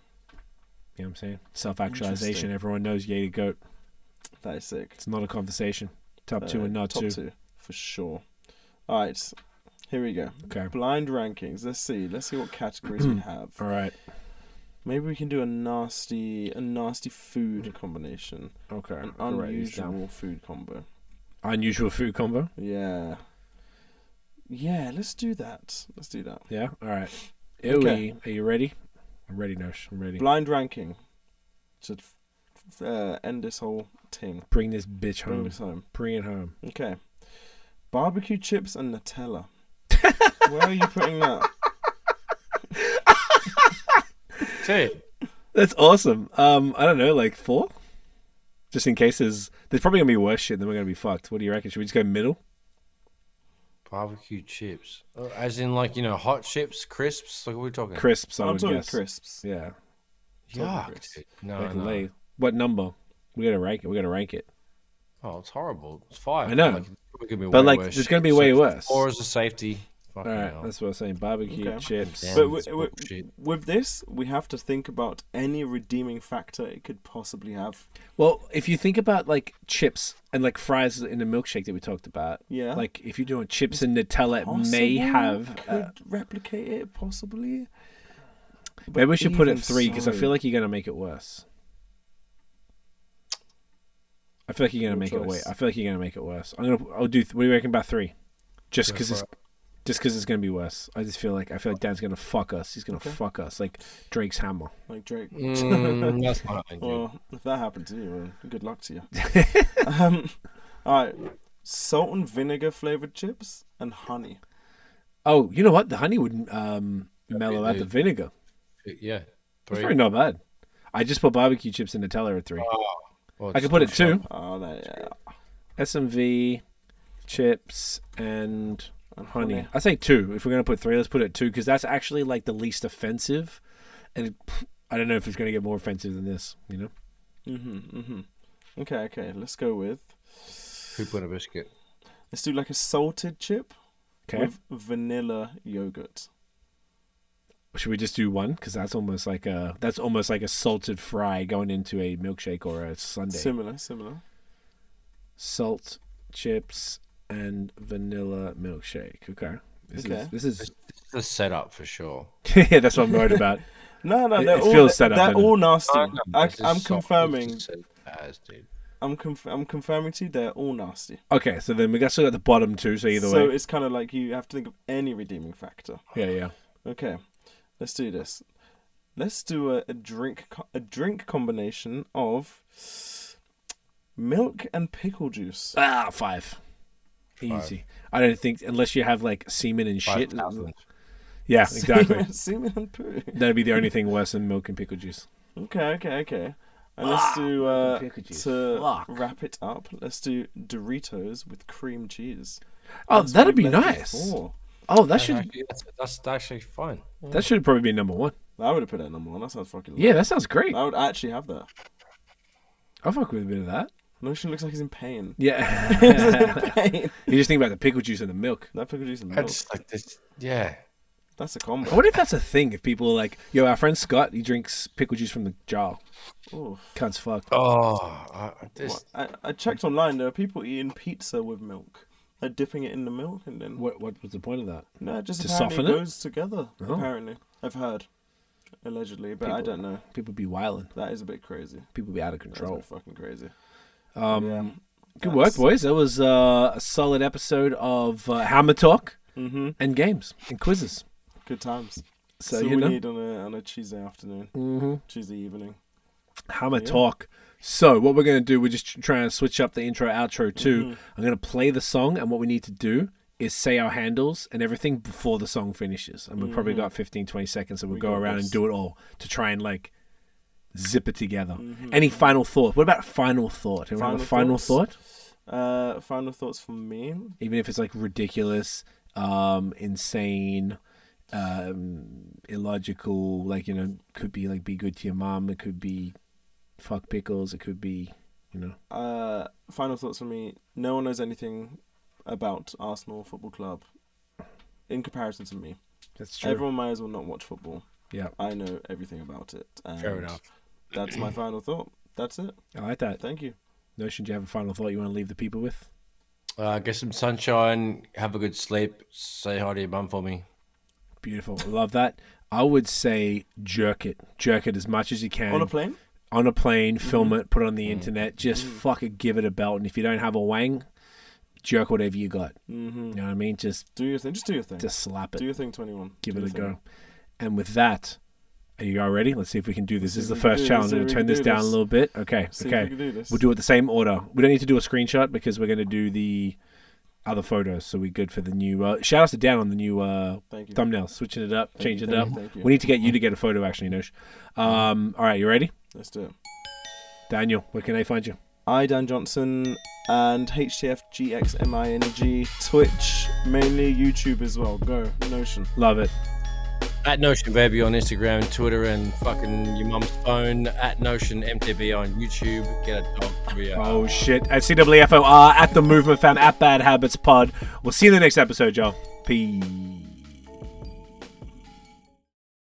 what I'm saying? Self-actualization. Everyone knows Ye the GOAT. That is sick. It's not a conversation. Top two and not top two, for sure. All right, here we go. Okay. Blind rankings. Let's see what categories we have. All right. Maybe we can do a nasty food combination. Okay. An unusual food combo. Unusual food combo? Yeah. Yeah, let's do that. Yeah? All right. Okay. Are you ready? I'm ready, Nosh. I'm ready. Blind ranking. Should end this whole thing. Bring this bitch home. Bring it home. Okay. Barbecue chips and Nutella. Where are you putting that? That's awesome. I don't know, like 4? Just in case there's probably going to be worse shit, then we're going to be fucked. What do you reckon? Should we just go middle? Barbecue chips, as in like hot chips, crisps. Like what are we talking? Crisps. I'm talking crisps. Yeah. Yuck. Dude. No. What number? We gotta rank it. Oh, it's horrible. It's 5. I know. But like, there's gonna be way worse. 4 is a safety. All right, that's what I'm saying. Barbecue chips. But with this, we have to think about any redeeming factor it could possibly have. Well, if you think about like chips and like fries in the milkshake that we talked about, like if you're doing chips and Nutella, it may have replicate it possibly. Maybe we should put it 3 because I feel like you're gonna make it worse. I feel like you're gonna make it worse. I'll do. What do you reckon about 3? Just because it's gonna be worse. I feel like Dan's gonna fuck us. He's gonna fuck us like Drake's Hammer. Like Drake. That's not well, if that happened to you, well, good luck to you. All right, salt and vinegar flavored chips and honey. Oh, you know what? The honey would mellow out the vinegar. Yeah, 3. That's probably not bad. I just put barbecue chips and Nutella at 3. I could put it 2. SMV, chips and honey. I say 2. If we're gonna put 3, let's put it 2 because that's actually like the least offensive, and I don't know if it's gonna get more offensive than this. You know. Okay. Let's go with poop on a biscuit. Let's do like a salted chip with vanilla yogurt. Should we just do 1? Because that's almost like a salted fry going into a milkshake or a sundae. Similar. Salt, chips, and vanilla milkshake. Okay. This is a setup for sure. Yeah, that's what I'm worried about. No, they're all nasty. I'm confirming. I'm confirming to you, they're all nasty. Okay, so then we got still at the bottom 2. So either way. So it's kind of like you have to think of any redeeming factor. Yeah. Okay. Let's do this. Let's do a drink combination of milk and pickle juice. 5. Easy. I don't think, unless you have like semen and shit. 5,000. Yeah, exactly. Semen and poo. That'd be the only thing worse than milk and pickle juice. Okay. And let's do to wrap it up. Let's do Doritos with cream cheese. Oh, that'd be nice. Before. Oh, that's actually fun. That should probably be number 1. I would have put it at number 1. That sounds fucking. Yeah, that sounds great. I would actually have that. I'll fuck with a bit of that. Notion looks like he's in pain. Yeah. He's in pain. You just think about the pickle juice and the milk. That pickle juice and milk. That's like this. Yeah. That's a combo. I wonder if that's a thing. If people are like, yo, our friend Scott, he drinks pickle juice from the jar. Oh, Cunt's fucked. Oh, I checked online. There are people eating pizza with milk. They're dipping it in the milk and then. What was the point of that? No, just to apparently soften it it goes together. Oh. Apparently, I've heard. Allegedly, but I don't know. People be wilding. That is a bit crazy. People be out of control. That's fucking crazy. Good work, boys. That was a solid episode of Hammer Talk and games and quizzes. Good times. So we you know, need on a Tuesday afternoon, Tuesday evening. Hammer Talk. So what we're going to do, we're just trying to switch up the intro outro too. I'm going to play the song, and what we need to do is say our handles and everything before the song finishes. And we've probably got 15-20 seconds, so we'll go around and do it all to try and like zip it together. Any final thought? What about final thought? Final thought? Final thoughts from me. Even if it's like ridiculous, insane, illogical, like, you know, could be like be good to your mom. It could be fuck pickles. It could be, you know. Final thoughts from me. No one knows anything about Arsenal Football Club in comparison to me. That's true. Everyone might as well not watch football. Yeah, I know everything about it. Fair enough. That's my final thought. That's it. I like that. Thank you. Notion, do you have a final thought you want to leave the people with? Get some sunshine, have a good sleep, say hi to your mum for me. Beautiful. I love that. I would say jerk it. Jerk it as much as you can. On a plane? On a plane, film it, put it on the internet. Just fucking give it a belt. And if you don't have a wang, jerk whatever you got. You know what I mean? Just do your thing. Just do your thing. Just slap it. Do your thing, 21. Give it a go. And with that, are you all ready? Let's see if we can do this. This is the first challenge. I'm going to turn this down a little bit. Okay. We'll do it the same order. We don't need to do a screenshot because we're going to do the other photos. So we're good for the new... shout out to Dan on the new thumbnail. Switching it up, changing it up. We need to get you to get a photo, actually, Nosh. All right, you ready? Let's do it. Daniel, where can I find you? Dan Johnson and HTFGXMING, Twitch, mainly YouTube as well. Go, Notion. Love it. At Notion Baby on Instagram, Twitter, and fucking your mum's phone. At Notion MTV on YouTube. Get a dog. Oh shit. At CWFOR, at The Movement Fam, at Bad Habits Pod. We'll see you in the next episode, y'all. Peace.